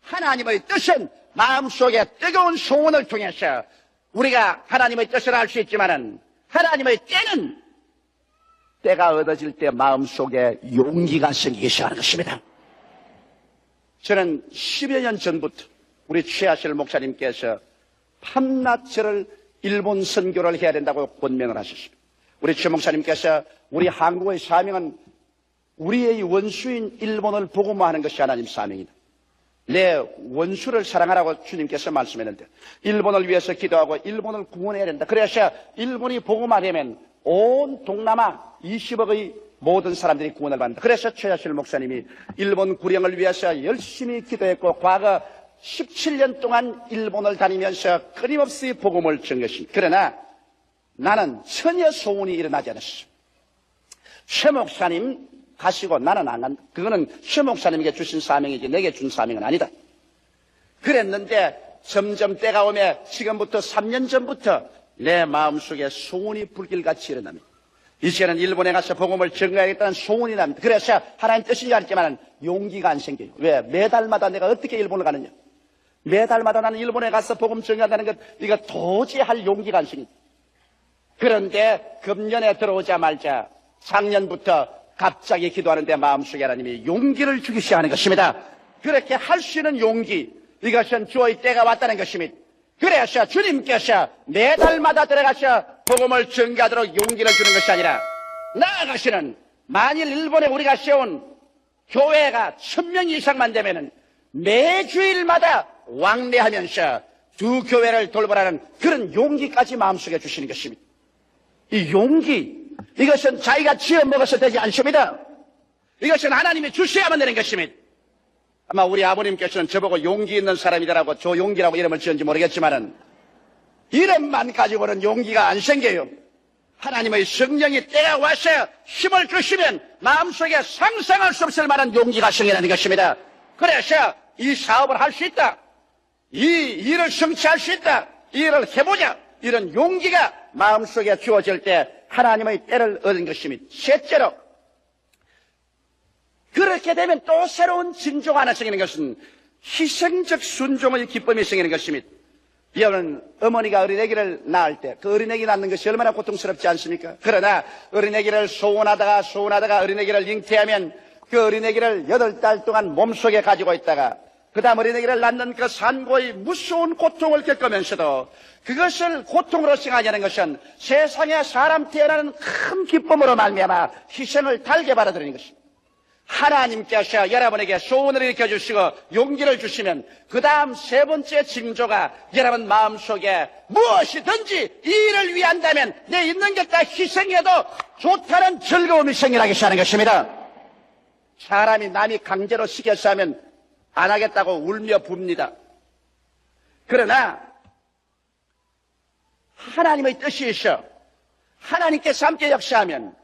Speaker 1: 하나님의 뜻은 마음속에 뜨거운 소원을 통해서 우리가 하나님의 뜻을 알 수 있지만은 하나님의 때는 때가 얻어질 때 마음속에 용기가 생기기 시작하는 것입니다. 저는 10여 년 전부터 우리 최하실 목사님께서 밤낮을 일본 선교를 해야 된다고 권면을 하셨습니다. 우리 최 목사님께서 우리 한국의 사명은 우리의 원수인 일본을 복음화하는 것이 하나님 사명이다. 내 원수를 사랑하라고 주님께서 말씀했는데 일본을 위해서 기도하고 일본을 구원해야 된다. 그래서 일본이 복음화되면 온 동남아 20억의 모든 사람들이 구원을 받는다. 그래서 최하실 목사님이 일본 구령을 위해서 열심히 기도했고 과거 17년 동안 일본을 다니면서 끊임없이 복음을 전했습니다. 그러나 나는 전혀 소원이 일어나지 않았어. 최 목사님 가시고 나는 안 간다. 그거는 최 목사님에게 주신 사명이지 내게 준 사명은 아니다. 그랬는데 점점 때가 오며 지금부터 3년 전부터 내 마음속에 소원이 불길같이 일어납니다. 이제는 일본에 가서 복음을 전가하겠다는 소원이 납니다. 그래서 하나님 뜻인지 알지만 용기가 안 생겨요. 왜? 매달마다 내가 어떻게 일본을 가느냐. 매달마다 나는 일본에 가서 복음 전가한다는 것 이거 도저히 할 용기가 안 생깁니다. 그런데 금년에 들어오자마자 작년부터 갑자기 기도하는데 마음속에 하나님이 용기를 주기 시작하는 것입니다. 그렇게 할 수 있는 용기, 이것은 주의 때가 왔다는 것입니다. 그래서 주님께서 매달마다 들어가서 복음을 전가하도록 용기를 주는 것이 아니라 나아가시는 만일 일본에 우리가 세운 교회가 1000명 이상만 되면은 매주일마다 왕래하면서 두 교회를 돌보라는 그런 용기까지 마음속에 주시는 것입니다. 이 용기, 이것은 자기가 지어 먹어서 되지 않습니다. 이것은 하나님이 주셔야만 되는 것입니다. 아마 우리 아버님께서는 저보고 용기 있는 사람이라고 조용기라고 이름을 지은지 모르겠지만은 이름만 가지고는 용기가 안 생겨요. 하나님의 성령이 때가 와서 힘을 주시면 마음속에 상상할 수 없을 만한 용기가 생기는 것입니다. 그래서 이 사업을 할 수 있다. 이 일을 성취할 수 있다. 이 일을 해보자. 이런 용기가 마음속에 주어질 때 하나님의 때를 얻은 것입니다. 셋째로 그렇게 되면 또 새로운 징조가 하나 생기는 것은 희생적 순종의 기쁨이 생기는 것입니다. 여러분 어머니가 어린애기를 낳을 때 그 어린애기 낳는 것이 얼마나 고통스럽지 않습니까? 그러나 어린애기를 소원하다가 어린애기를 잉태하면 그 어린애기를 8달 동안 몸속에 가지고 있다가 그 다음 어린애기를 낳는 그 산고의 무서운 고통을 겪으면서도 그것을 고통으로 생각하는 것은 세상에 사람 태어나는 큰 기쁨으로 말미암아 희생을 달게 받아들이는 것입니다. 하나님께서 여러분에게 소원을 일으켜주시고 용기를 주시면 그 다음 세 번째 징조가 여러분 마음속에 무엇이든지 이 일을 위한다면 내 있는 것 다 희생해도 좋다는 즐거움이 생겨나기 시작하는 것입니다. 사람이 남이 강제로 시켜서 하면 안 하겠다고 울며 붑니다. 그러나 하나님의 뜻이 있어 하나님께서 함께 역사하면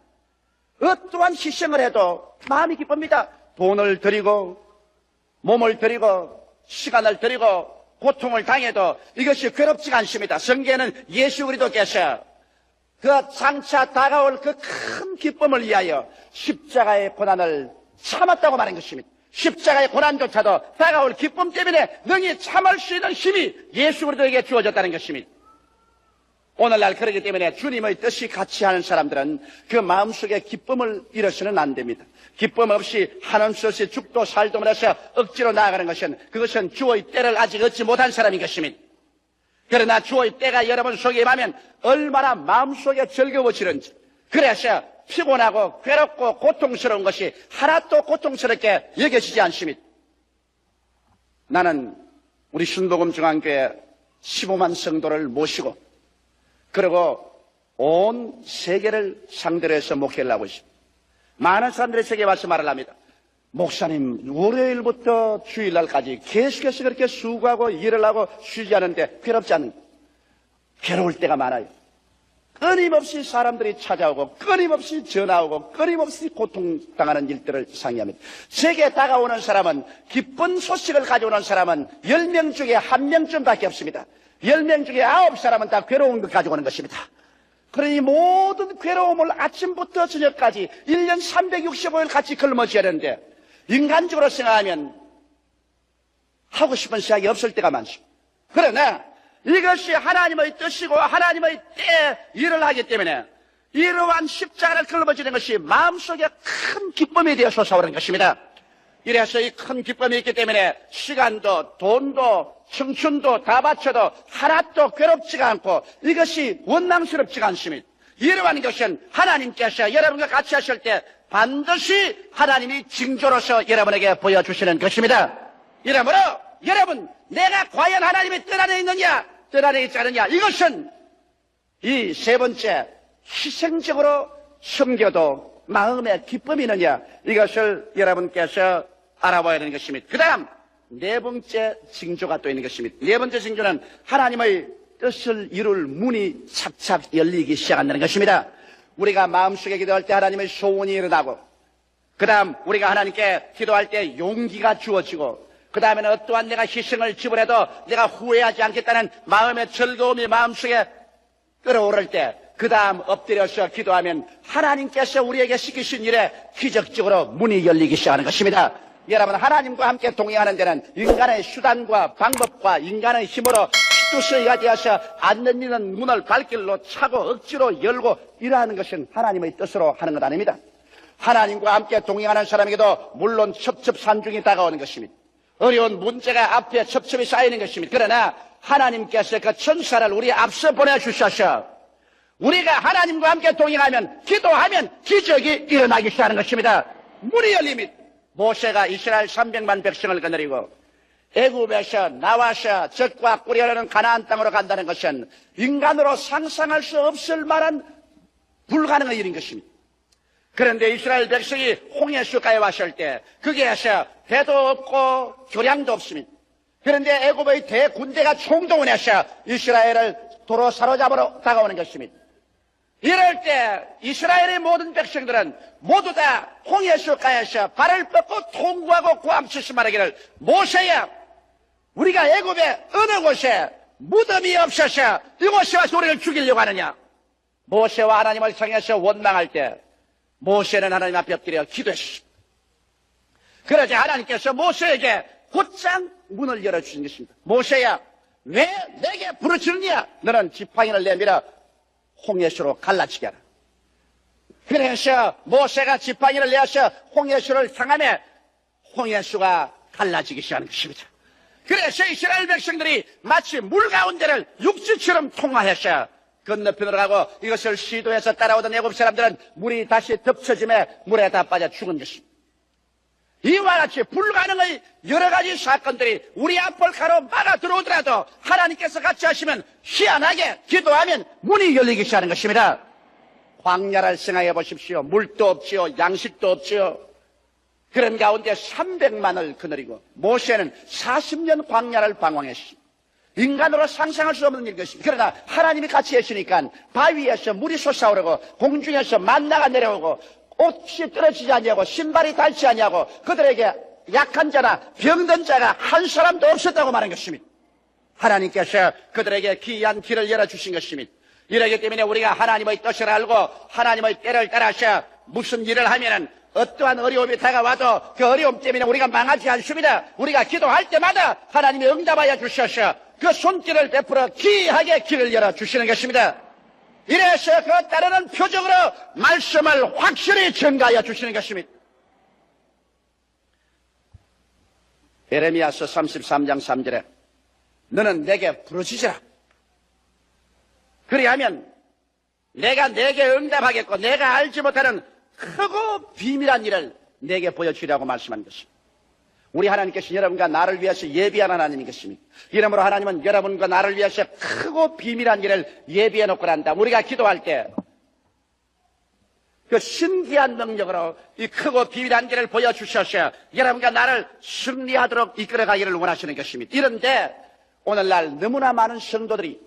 Speaker 1: 어떠한 희생을 해도 마음이 기쁩니다. 돈을 드리고 몸을 드리고 시간을 드리고 고통을 당해도 이것이 괴롭지가 않습니다. 성경에는 예수 그리스도께서 그 장차 다가올 그 큰 기쁨을 위하여 십자가의 고난을 참았다고 말한 것입니다. 십자가의 고난조차도 다가올 기쁨 때문에 능히 참을 수 있는 힘이 예수 그리스도에게 주어졌다는 것입니다. 오늘날 그러기 때문에 주님의 뜻이 같이 하는 사람들은 그 마음속에 기쁨을 잃어서는 안 됩니다. 기쁨 없이 하는 수 없이 죽도 살도 못해서 억지로 나아가는 것은 그것은 주의 때를 아직 얻지 못한 사람인 것입니다. 그러나 주의 때가 여러분 속에 임하면 얼마나 마음속에 즐거워지는지, 그래서 피곤하고 괴롭고 고통스러운 것이 하나도 고통스럽게 여겨지지 않습니다. 나는 우리 순복음중앙교회 15만 성도를 모시고 그리고 온 세계를 상대로 해서 목회를 하고 있습니다. 많은 사람들이 제게 와서 말을 합니다. 목사님, 월요일부터 주일날까지 계속해서 그렇게 수고하고 일을 하고 쉬지 않는데 괴롭지 않는가? 괴로울 때가 많아요. 끊임없이 사람들이 찾아오고 끊임없이 전화오고 끊임없이 고통당하는 일들을 상의합니다. 제게 다가오는 사람은, 기쁜 소식을 가져오는 사람은 10명 중에 1명쯤밖에 없습니다. 10명 중에 9사람은 다 괴로운 걸 가지고 오는 것입니다. 그러니 모든 괴로움을 아침부터 저녁까지 1년 365일 같이 걸머쥐어야 되는데 인간적으로 생각하면 하고 싶은 생각이 없을 때가 많습니다. 그러나 이것이 하나님의 뜻이고 하나님의 때에 일을 하기 때문에 이러한 십자가를 걸머쥐는 것이 마음속에 큰 기쁨이 되어 솟아오르는 것입니다. 이래서 이 큰 기쁨이 있기 때문에 시간도 돈도 청춘도 다 바쳐도 하나도 괴롭지가 않고 이것이 원망스럽지가 않습니다. 이러한 것은 하나님께서 여러분과 같이 하실 때 반드시 하나님이 징조로서 여러분에게 보여주시는 것입니다. 이러므로 여러분, 내가 과연 하나님의 뜻 안에 있느냐 뜻 안에 있지 않느냐, 이것은 이 세 번째 희생적으로 섬겨도 마음에 기쁨이 있느냐, 이것을 여러분께서 알아봐야 하는 것입니다. 그 다음 네 번째 징조가 또 있는 것입니다. 네 번째 징조는 하나님의 뜻을 이룰 문이 착착 열리기 시작한다는 것입니다. 우리가 마음속에 기도할 때 하나님의 소원이 일어나고, 그 다음 우리가 하나님께 기도할 때 용기가 주어지고, 그 다음에는 어떠한 내가 희생을 지불해도 내가 후회하지 않겠다는 마음의 즐거움이 마음속에 끌어오를 때, 그 다음 엎드려서 기도하면 하나님께서 우리에게 시키신 일에 기적적으로 문이 열리기 시작하는 것입니다. 여러분, 하나님과 함께 동행하는 데는 인간의 수단과 방법과 인간의 힘으로 피투성이가 되어서 앉는 일은 문을 발길로 차고 억지로 열고 이러하는 것은 하나님의 뜻으로 하는 것 아닙니다. 하나님과 함께 동행하는 사람에게도 물론 첩첩산중이 다가오는 것입니다. 어려운 문제가 앞에 첩첩이 쌓이는 것입니다. 그러나 하나님께서 그 천사를 우리 앞서 보내주셔서 우리가 하나님과 함께 동행하면, 기도하면 기적이 일어나기 시작하는 것입니다. 문이 열립니다. 모세가 이스라엘 300만 백성을 거느리고 애굽에서 나와서 젖과 꿀이 흐르는 가나안 땅으로 간다는 것은 인간으로 상상할 수 없을 만한 불가능한 일인 것입니다. 그런데 이스라엘 백성이 홍해수가에 왔을 때 거기에서 배도 없고 교량도 없습니다. 그런데 애굽의 대군대가 총동원해서 이스라엘을 도로 사로잡으러 다가오는 것입니다. 이럴 때 이스라엘의 모든 백성들은 모두 다 홍해수가에서 발을 뻗고 통구하고 고함치시 말하기를, 모세야, 우리가 애굽의 어느 곳에 무덤이 없어서 이곳에 와서 우리를 죽이려고 하느냐. 모세와 하나님을 향해서 원망할 때 모세는 하나님 앞에 엎드려 기도했습니다. 그러자 하나님께서 모세에게 곧장 문을 열어주신 것입니다. 모세야, 왜 내게 부르짖느냐. 너는 지팡이를 내밀어 홍해수로 갈라치게 하라. 그래서 모세가 지팡이를 내어서 홍해수를 향하며 홍해수가 갈라지기 시작하는 것입니다. 그래서 이스라엘 백성들이 마치 물 가운데를 육지처럼 통과해서 건너편으로 가고, 이것을 시도해서 따라오던 애굽 사람들은 물이 다시 덮쳐짐에 물에 다 빠져 죽은 것입니다. 이와 같이 불가능의 여러 가지 사건들이 우리 앞을 가로막아 들어오더라도 하나님께서 같이 하시면 희한하게 기도하면 문이 열리기 시작하는 것입니다. 광야를 생각해 보십시오. 물도 없지요, 양식도 없지요. 그런 가운데 300만을 거느리고 모세는 40년 광야를 방황했습니다. 인간으로 상상할 수 없는 일것입니다. 그러나 하나님이 같이 계시니까 바위에서 물이 솟아오르고 공중에서 만나가 내려오고 옷이 떨어지지 아니하고 신발이 닳지 아니하고 그들에게 약한 자나 병든 자가 한 사람도 없었다고 말한 것입니다. 하나님께서 그들에게 귀한 길을 열어주신 것입니다. 이러기 때문에 우리가 하나님의 뜻을 알고 하나님의 때를 따라서 무슨 일을 하면은 어떠한 어려움이 다가와도 그 어려움 때문에 우리가 망하지 않습니다. 우리가 기도할 때마다 하나님이 응답하여 주셔서 그 손길을 베풀어 귀하게 길을 열어주시는 것입니다. 이래서 그 따르는 표적으로 말씀을 확실히 전가하여 주시는 것입니다. 예레미야서 33장 3절에 너는 내게 부르짖으라. 그리하면 내가 내게 응답하겠고 내가 알지 못하는 크고 비밀한 일을 내게 보여주리라고 말씀한 것입니다. 우리 하나님께서 여러분과 나를 위해서 예비한 하나님인 것입니다. 이러므로 하나님은 여러분과 나를 위해서 크고 비밀한 일을 예비해 놓고 난다. 우리가 기도할 때 그 신기한 능력으로 이 크고 비밀한 일을 보여주셔서 여러분과 나를 승리하도록 이끌어가기를 원하시는 것입니다. 이런데 오늘날 너무나 많은 성도들이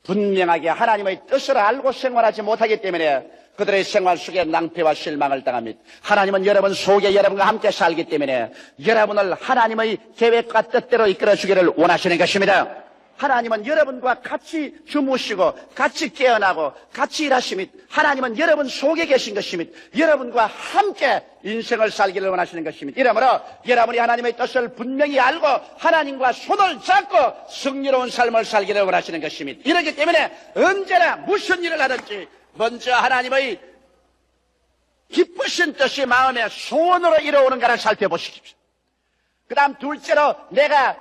Speaker 1: 분명하게 하나님의 뜻을 알고 생활하지 못하기 때문에 그들의 생활 속에 낭패와 실망을 당합니다. 하나님은 여러분 속에 여러분과 함께 살기 때문에 여러분을 하나님의 계획과 뜻대로 이끌어주기를 원하시는 것입니다. 하나님은 여러분과 같이 주무시고 같이 깨어나고 같이 일하십니다. 하나님은 여러분 속에 계신 것입니다. 여러분과 함께 인생을 살기를 원하시는 것입니다. 이러므로 여러분이 하나님의 뜻을 분명히 알고 하나님과 손을 잡고 승리로운 삶을 살기를 원하시는 것입니다. 이렇기 때문에 언제나 무슨 일을 하든지 먼저 하나님의 기쁘신 뜻이 마음의 소원으로 이루어오는가를 살펴보십시오. 그 다음 둘째로 내가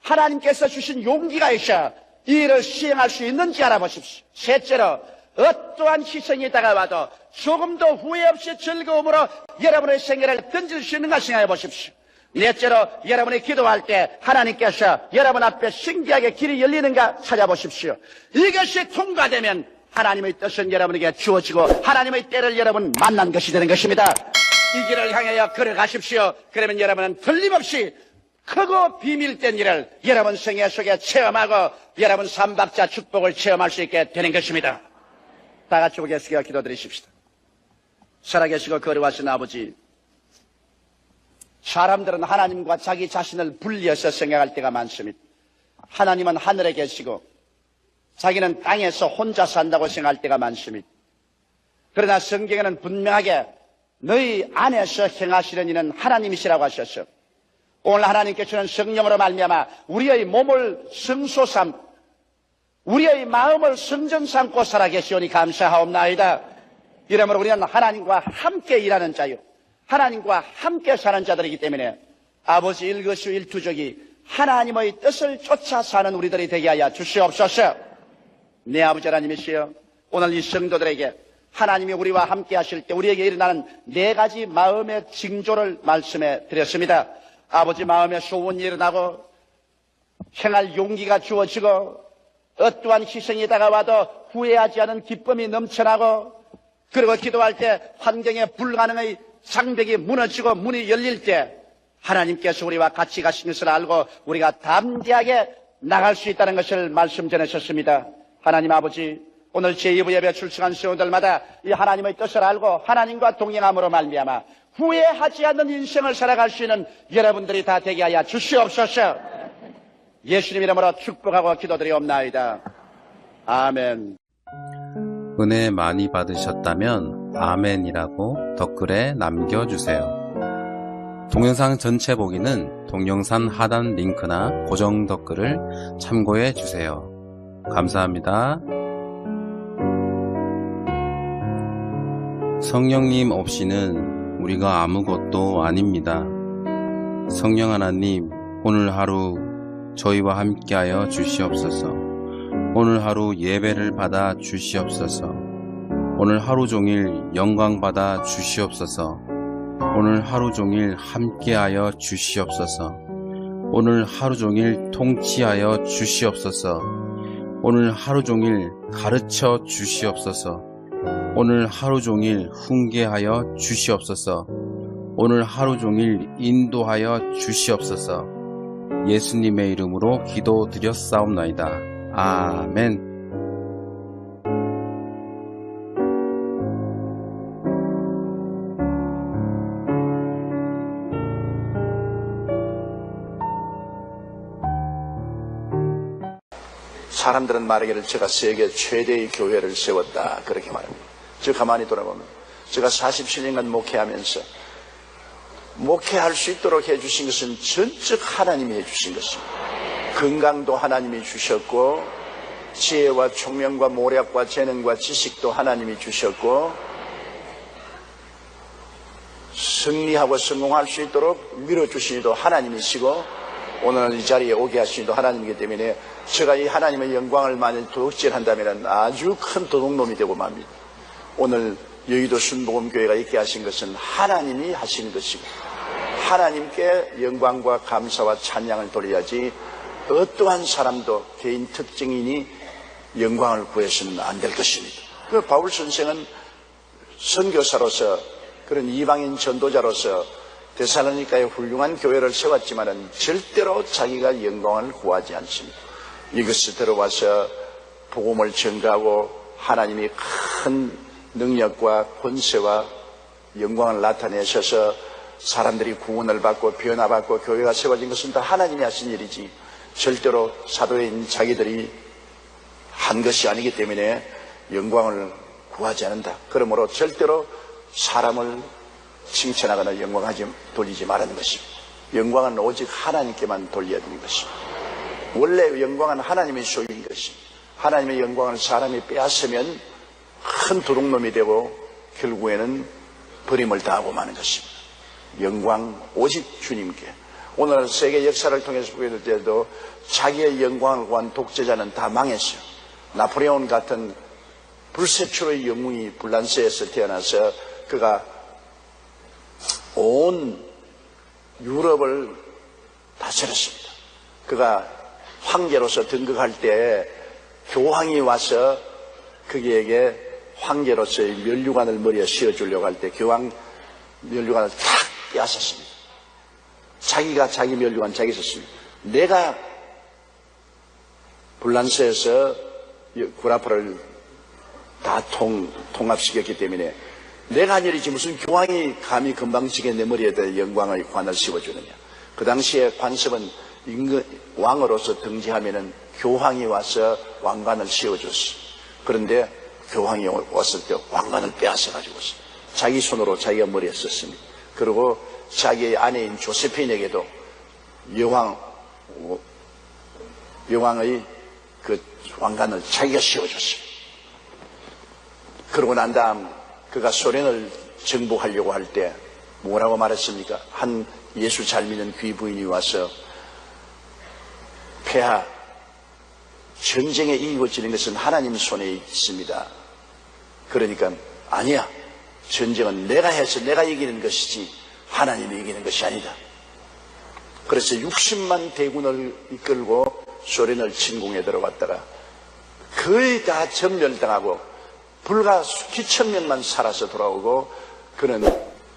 Speaker 1: 하나님께서 주신 용기가 있어 이 일을 시행할 수 있는지 알아보십시오. 셋째로 어떠한 희생이 다가와도 조금도 후회 없이 즐거움으로 여러분의 생애를 던질 수 있는가 생각해 보십시오. 넷째로 여러분이 기도할 때 하나님께서 여러분 앞에 신기하게 길이 열리는가 찾아보십시오. 이것이 통과되면 하나님의 뜻은 여러분에게 주어지고 하나님의 때를 여러분 만난 것이 되는 것입니다. 이 길을 향하여 걸어가십시오. 그러면 여러분은 틀림없이 크고 비밀된 일을 여러분 생애 속에 체험하고 여러분 삼박자 축복을 체험할 수 있게 되는 것입니다. 다 같이 고개 숙여 기도드리십시다. 살아계시고 거룩하신 아버지, 사람들은 하나님과 자기 자신을 분리해서 생각할 때가 많습니다. 하나님은 하늘에 계시고 자기는 땅에서 혼자 산다고 생각할 때가 많습니다. 그러나 성경에는 분명하게 너희 안에서 행하시는 이는 하나님이시라고 하셨어. 오늘 하나님께서는 성령으로 말미암아 우리의 몸을 성소 삼, 우리의 마음을 성전 삼고 살아계시오니 감사하옵나이다. 이러므로 우리는 하나님과 함께 일하는 자요, 하나님과 함께 사는 자들이기 때문에 아버지 일거수일투족이 하나님의 뜻을 쫓아 사는 우리들이 되게 하여 주시옵소서. 내 아버지 하나님이시여, 오늘 이 성도들에게 하나님이 우리와 함께 하실 때 우리에게 일어나는 네 가지 마음의 징조를 말씀해 드렸습니다. 아버지, 마음의 소원이 일어나고 행할 용기가 주어지고 어떠한 희생이 다가와도 후회하지 않은 기쁨이 넘쳐나고, 그리고 기도할 때 환경에 불가능의 장벽이 무너지고 문이 열릴 때 하나님께서 우리와 같이 가신 것을 알고 우리가 담대하게 나갈 수 있다는 것을 말씀 전하셨습니다. 하나님 아버지, 오늘 제2부 예배 출석한 성도들마다 이 하나님의 뜻을 알고 하나님과 동행함으로 말미암아 후회하지 않는 인생을 살아갈 수 있는 여러분들이 다 되게 하여 주시옵소서. 예수님 이름으로 축복하고 기도드리옵나이다. 아멘.
Speaker 2: 은혜 많이 받으셨다면 아멘이라고 댓글에 남겨주세요. 동영상 전체 보기는 동영상 하단 링크나 고정 댓글을 참고해 주세요. 감사합니다. 성령님 없이는 우리가 아무것도 아닙니다. 성령 하나님, 오늘 하루 저희와 함께하여 주시옵소서. 오늘 하루 예배를 받아 주시옵소서. 오늘 하루 종일 영광 받아 주시옵소서. 오늘 하루 종일 함께하여 주시옵소서. 오늘 하루 종일 통치하여 주시옵소서. 오늘 하루 종일 가르쳐 주시옵소서. 오늘 하루 종일 훈계하여 주시옵소서. 오늘 하루 종일 인도하여 주시옵소서. 예수님의 이름으로 기도드렸사옵나이다. 아멘.
Speaker 1: 사람들은 말하기를 제가 세계 최대의 교회를 세웠다 그렇게 말합니다. 저 가만히 돌아보면 제가 47년간 목회하면서 목회할 수 있도록 해주신 것은 전적 하나님이 해주신 것입니다. 건강도 하나님이 주셨고 지혜와 총명과 모략과 재능과 지식도 하나님이 주셨고 승리하고 성공할 수 있도록 밀어주신 이도 하나님이시고 오늘 이 자리에 오게 하신 이도 하나님이기 때문에 제가 이 하나님의 영광을 만일 도둑질한다면 아주 큰 도둑놈이 되고 맙니다. 오늘 여의도 순복음교회가 있게 하신 것은 하나님이 하신 것이고 하나님께 영광과 감사와 찬양을 돌려야지 어떠한 사람도 개인 특징인이 영광을 구해서는 안 될 것입니다. 그 바울 선생은 선교사로서 그런 이방인 전도자로서 데살로니가에 훌륭한 교회를 세웠지만은 절대로 자기가 영광을 구하지 않습니다. 이것을 들어와서 복음을 전가하고 하나님이 큰 능력과 권세와 영광을 나타내셔서 사람들이 구원을 받고 변화받고 교회가 세워진 것은 다 하나님이 하신 일이지 절대로 사도인 자기들이 한 것이 아니기 때문에 영광을 구하지 않는다. 그러므로 절대로 사람을 칭찬하거나 영광하지 돌리지 말라는 것입니다. 영광은 오직 하나님께만 돌려야 되는 것입니다. 원래 영광은 하나님의 소유인 것입니다. 하나님의 영광을 사람이 빼앗으면 큰 도둑놈이 되고 결국에는 버림을 당하고 마는 것입니다. 영광 오직 주님께. 오늘 세계 역사를 통해서 보게 될 때도 자기의 영광을 구한 독재자는 다 망했어요. 나폴레옹 같은 불세출의 영웅이 불란서에서 태어나서 그가 온 유럽을 다스렸습니다. 그가 황제로서 등극할 때 교황이 와서 그에게 황제로서의 면류관을 머리에 씌워주려고 할 때 교황 면류관을 탁 빼앗았습니다. 자기가 자기 면류관 자기 썼습니다. 내가 불란서에서 구라파를 다 통합시켰기 때문에 내가 한 일이지 무슨 교황이 감히 건방지게 내 머리에다 영광의 관을 씌워주느냐. 그 당시에 관습은 왕으로서 등재하면은 교황이 와서 왕관을 씌워줬어. 그런데 교황이 왔을 때 왕관을 빼앗아가지고 자기 손으로 자기가 머리에 썼습니다. 그리고 자기의 아내인 조세핀에게도 여왕의 그 왕관을 자기가 씌워줬어요. 그러고 난 다음 그가 소련을 정복하려고 할 때 뭐라고 말했습니까? 한 예수 잘 믿는 귀부인이 와서 폐하, 전쟁에 이기고 지는 것은 하나님 손에 있습니다. 그러니까 아니야. 전쟁은 내가 해서 내가 이기는 것이지 하나님이 이기는 것이 아니다. 그래서 60만 대군을 이끌고 소련을 침공에 들어갔다가 거의 다 전멸당하고 불과 수천 명만 살아서 돌아오고 그는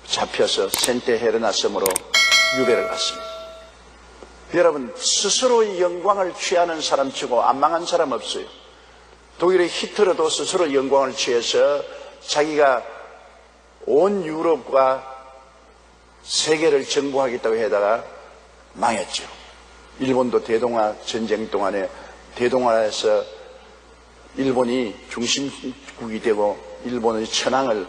Speaker 1: 잡혀서 센테 헤르나 섬으로 유배를 갔습니다. 여러분, 스스로의 영광을 취하는 사람 치고 안 망한 사람 없어요. 독일의 히틀러도 스스로 영광을 취해서 자기가 온 유럽과 세계를 정복하겠다고 해다가 망했죠. 일본도 대동아 전쟁 동안에 대동아에서 일본이 중심국이 되고 일본의 천황을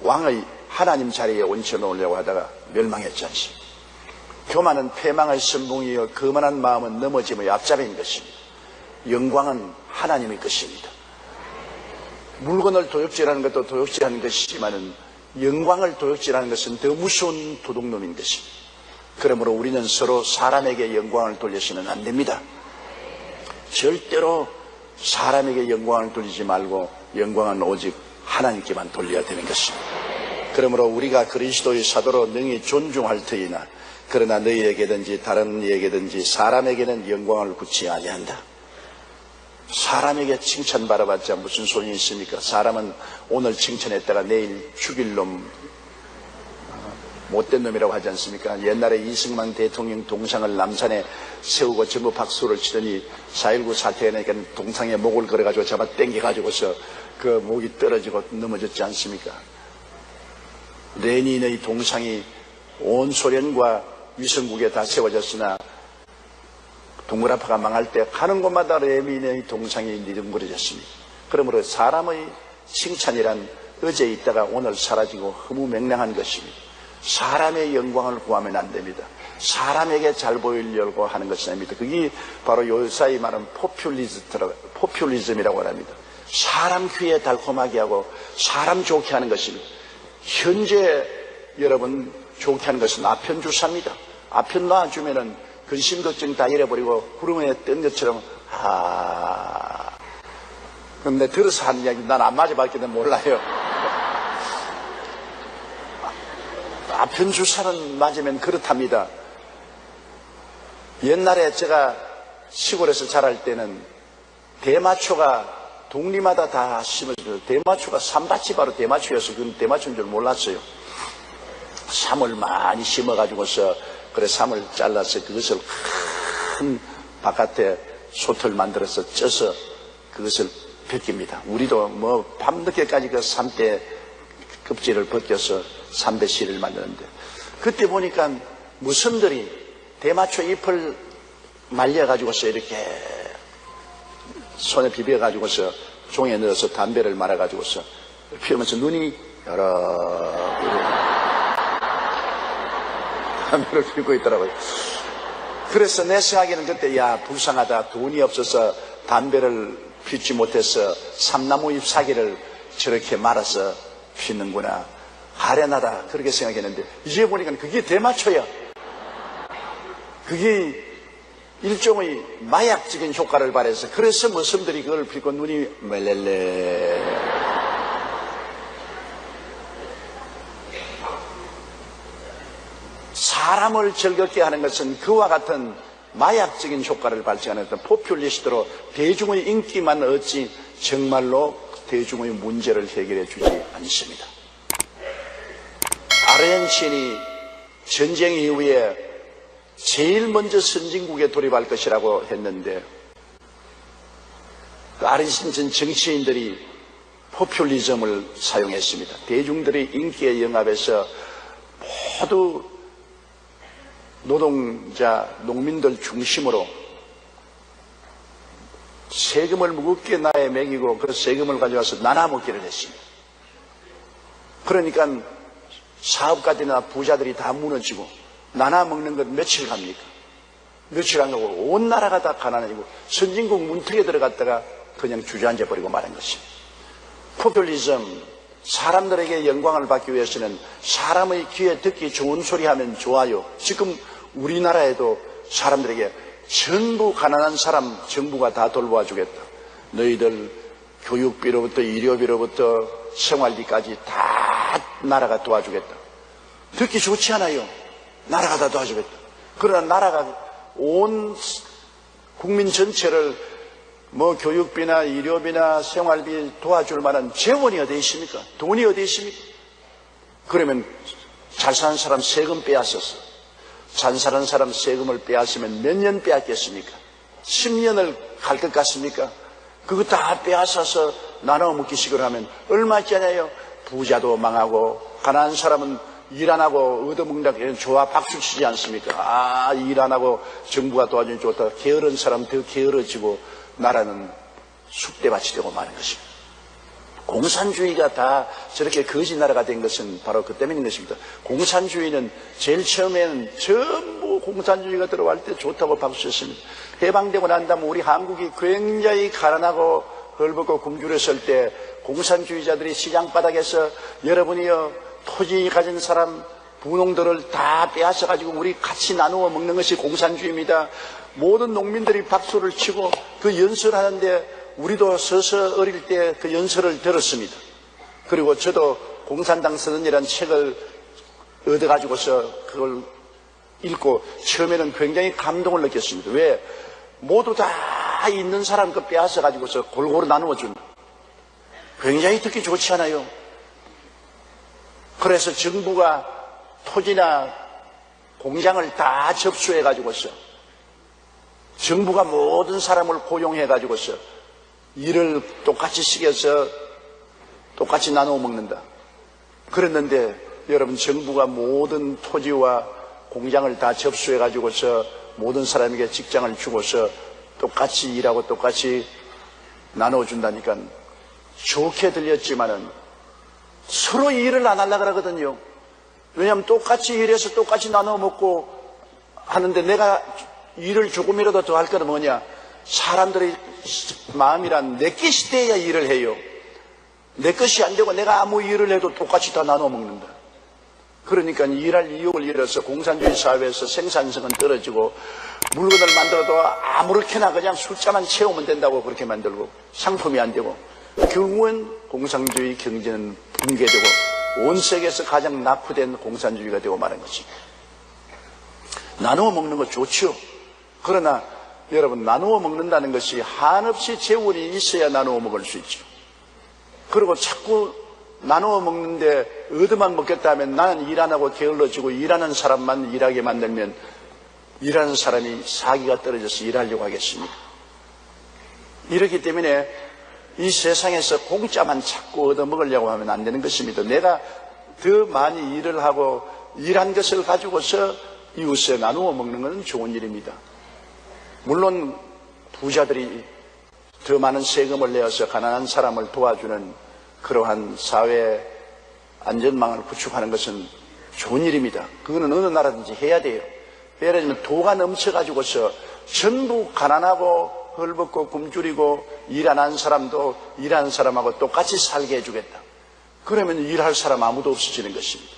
Speaker 1: 왕의 하나님 자리에 얹혀놓으려고 하다가 멸망했지 않습니까? 교만은 패망의 선봉이요 거만한 마음은 넘어짐의 앞잡이인 것입니다. 영광은 하나님의 것입니다. 물건을 도둑질하는 것도 도둑질하는 것이지만은 영광을 도둑질하는 것은 더 무서운 도둑놈인 것입니다. 그러므로 우리는 서로 사람에게 영광을 돌려서는 안 됩니다. 절대로 사람에게 영광을 돌리지 말고 영광은 오직 하나님께만 돌려야 되는 것입니다. 그러므로 우리가 그리스도의 사도로 능히 존중할 터이나 그러나 너희에게든지 다른 이에게든지 사람에게는 영광을 굳이 아니한다. 사람에게 칭찬받아봤자 무슨 소용이 있습니까? 사람은 오늘 칭찬했다가 내일 죽일 놈, 못된 놈이라고 하지 않습니까? 옛날에 이승만 대통령 동상을 남산에 세우고 전부 박수를 치더니 4.19 사태가 나니까 동상에 목을 걸어가지고 잡아 당겨가지고서 그 목이 떨어지고 넘어졌지 않습니까? 레닌의 동상이 온 소련과 위성국에 다 세워졌으나 동그라파가 망할 때 가는 곳마다 레닌의 동상이 니둥거려졌습니다. 그러므로 사람의 칭찬이란 어제 있다가 오늘 사라지고 허무맹랑한 것입니다. 사람의 영광을 구하면 안 됩니다. 사람에게 잘 보이려고 하는 것이 아닙니다. 그게 바로 요사이 말하는 포퓰리즘이라고 합니다. 사람 귀에 달콤하게 하고 사람 좋게 하는 것입니다. 현재 여러분 좋게 하는 것은 아편주사입니다. 아편 놔주면은 근심 걱정 다 잃어버리고 구름에 뜬 것처럼 근데 들어서 하는 이야기 난 안 맞아봤기 때문에 몰라요. 아편주사는 맞으면 그렇답니다. 옛날에 제가 시골에서 자랄 때는 대마초가 동리마다 다 심어져요. 대마초가 삼밭이 바로 대마초여서 그건 대마초인 줄 몰랐어요. 삼을 많이 심어가지고서 그래 삼을 잘라서 그것을 큰 바깥에 솥을 만들어서 쪄서 그것을 벗깁니다. 우리도 뭐 밤늦게까지 그 삼대 껍질을 벗겨서 삼배씨를 만드는데 그때 보니까 무선들이 대마초 잎을 말려가지고서 이렇게 손에 비벼가지고서 종에 넣어서 담배를 말아가지고서 피우면서 눈이 여러 담배를 피우고 있더라고요. 그래서 내 생각에는 그때 야 불쌍하다. 돈이 없어서 담배를 피우지 못해서 삼나무 잎 사기를 저렇게 말아서 피우는구나. 아련하다. 그렇게 생각했는데 이제 보니까 그게 대마초야. 그게 일종의 마약적인 효과를 발해서 그래서 머슴들이 그걸 피고 눈이 멜렐레. 사람을 즐겁게 하는 것은 그와 같은 마약적인 효과를 발생하는 어떤 포퓰리스트로 대중의 인기만 얻지 정말로 대중의 문제를 해결해 주지 않습니다. 아르헨티나이 전쟁 이후에 제일 먼저 선진국에 돌입할 것이라고 했는데 아르헨티나 정치인들이 포퓰리즘을 사용했습니다. 대중들의 인기에 영합해서 모두 노동자, 농민들 중심으로 세금을 무겁게 나에 매기고 그 세금을 가져와서 나눠먹기를 했습니다. 그러니까 사업가들이나 부자들이 다 무너지고 나눠먹는 것 며칠 갑니까? 며칠 안 가고 온 나라가 다 가난해지고 선진국 문턱에 들어갔다가 그냥 주저앉아버리고 마는 것입니다. 포퓰리즘, 사람들에게 영광을 받기 위해서는 사람의 귀에 듣기 좋은 소리 하면 좋아요. 지금 우리나라에도 사람들에게 전부 가난한 사람 정부가 다 돌보아 주겠다. 너희들 교육비로부터 의료비로부터 생활비까지 다 나라가 도와주겠다. 듣기 좋지 않아요. 나라가 다 도와주겠다. 그러나 나라가 온 국민 전체를 뭐 교육비나 의료비나 생활비 도와줄 만한 재원이 어디 있습니까? 돈이 어디 있습니까? 그러면 잘 사는 사람 세금 빼앗았어. 잘 사는 사람 세금을 빼앗으면 몇 년 빼앗겠습니까? 10년을 갈 것 같습니까? 그거 다 빼앗아서 나눠 먹기식으로 하면 얼마짜리예요? 부자도 망하고 가난한 사람은 일 안 하고 얻어먹는다고 좋아 박수 치지 않습니까? 일 안 하고 정부가 도와주니 좋다. 게으른 사람 더 게으러지고 나라는 쑥대밭이 되고 마는 것입니다. 공산주의가 다 저렇게 거지 나라가 된 것은 바로 그 때문인 것입니다. 공산주의는 제일 처음에는 전부 공산주의가 들어갈 때 좋다고 박수쳤습니다. 해방되고 난 다음에 우리 한국이 굉장히 가난하고 헐벗고 굶주렸을 때 공산주의자들이 시장 바닥에서 여러분이요 토지 가진 사람 부농들을 다 빼앗아가지고 우리 같이 나누어 먹는 것이 공산주의입니다. 모든 농민들이 박수를 치고 그 연설하는데 우리도 서서 어릴 때 그 연설을 들었습니다. 그리고 저도 공산당 선언이라는 책을 얻어가지고서 그걸 읽고 처음에는 굉장히 감동을 느꼈습니다. 왜? 모두 다 있는 사람 그 빼앗아가지고서 골고루 나누어 준다. 굉장히 듣기 좋지 않아요? 그래서 정부가 토지나 공장을 다 접수해가지고서 정부가 모든 사람을 고용해가지고서 일을 똑같이 시켜서 똑같이 나누어 먹는다. 그랬는데 여러분 정부가 모든 토지와 공장을 다 접수해가지고서 모든 사람에게 직장을 주고서 똑같이 일하고 똑같이 나눠준다니까 좋게 들렸지만은 서로 일을 안 하려고 그러거든요. 왜냐하면 똑같이 일해서 똑같이 나눠 먹고 하는데 내가 일을 조금이라도 더 할 거는 뭐냐? 사람들의 마음이란 내 것이 돼야 일을 해요. 내 것이 안 되고 내가 아무 일을 해도 똑같이 다 나눠 먹는다. 그러니까 일할 이유를 잃어서 공산주의 사회에서 생산성은 떨어지고 물건을 만들어도 아무렇게나 그냥 숫자만 채우면 된다고 그렇게 만들고 상품이 안 되고 결국은 공산주의 경제는 붕괴되고 온 세계에서 가장 낙후된 공산주의가 되고 마는 것입니다. 나누어 먹는 거 좋죠. 그러나 여러분 나누어 먹는다는 것이 한없이 재원이 있어야 나누어 먹을 수 있죠. 그리고 자꾸 나누어 먹는데 얻어만 먹겠다 하면 나는 일 안 하고 게을러지고 일하는 사람만 일하게 만들면 일하는 사람이 사기가 떨어져서 일하려고 하겠습니다. 이렇기 때문에 이 세상에서 공짜만 자꾸 얻어먹으려고 하면 안 되는 것입니다. 내가 더 많이 일을 하고 일한 것을 가지고서 이웃에 나누어 먹는 것은 좋은 일입니다. 물론 부자들이 더 많은 세금을 내어서 가난한 사람을 도와주는 그러한 사회 안전망을 구축하는 것은 좋은 일입니다. 그거는 어느 나라든지 해야 돼요. 예를 들면 도가 넘쳐가지고서 전부 가난하고 헐벗고 굶주리고 일 안 하는 사람도 일하는 사람하고 똑같이 살게 해주겠다. 그러면 일할 사람 아무도 없어지는 것입니다.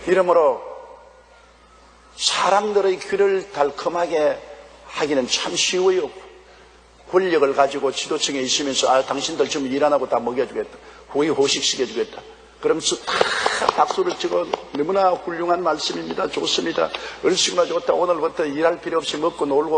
Speaker 1: 이러므로 사람들의 귀를 달콤하게 하기는 참 쉬워요. 권력을 가지고 지도층에 있으면서 당신들 좀 일 안 하고 다 먹여주겠다. 고기 호식시켜주겠다. 그러면서 다 박수를 치고 너무나 훌륭한 말씀입니다. 좋습니다. 얼씨구나 좋다. 오늘부터 일할 필요 없이 먹고 놀고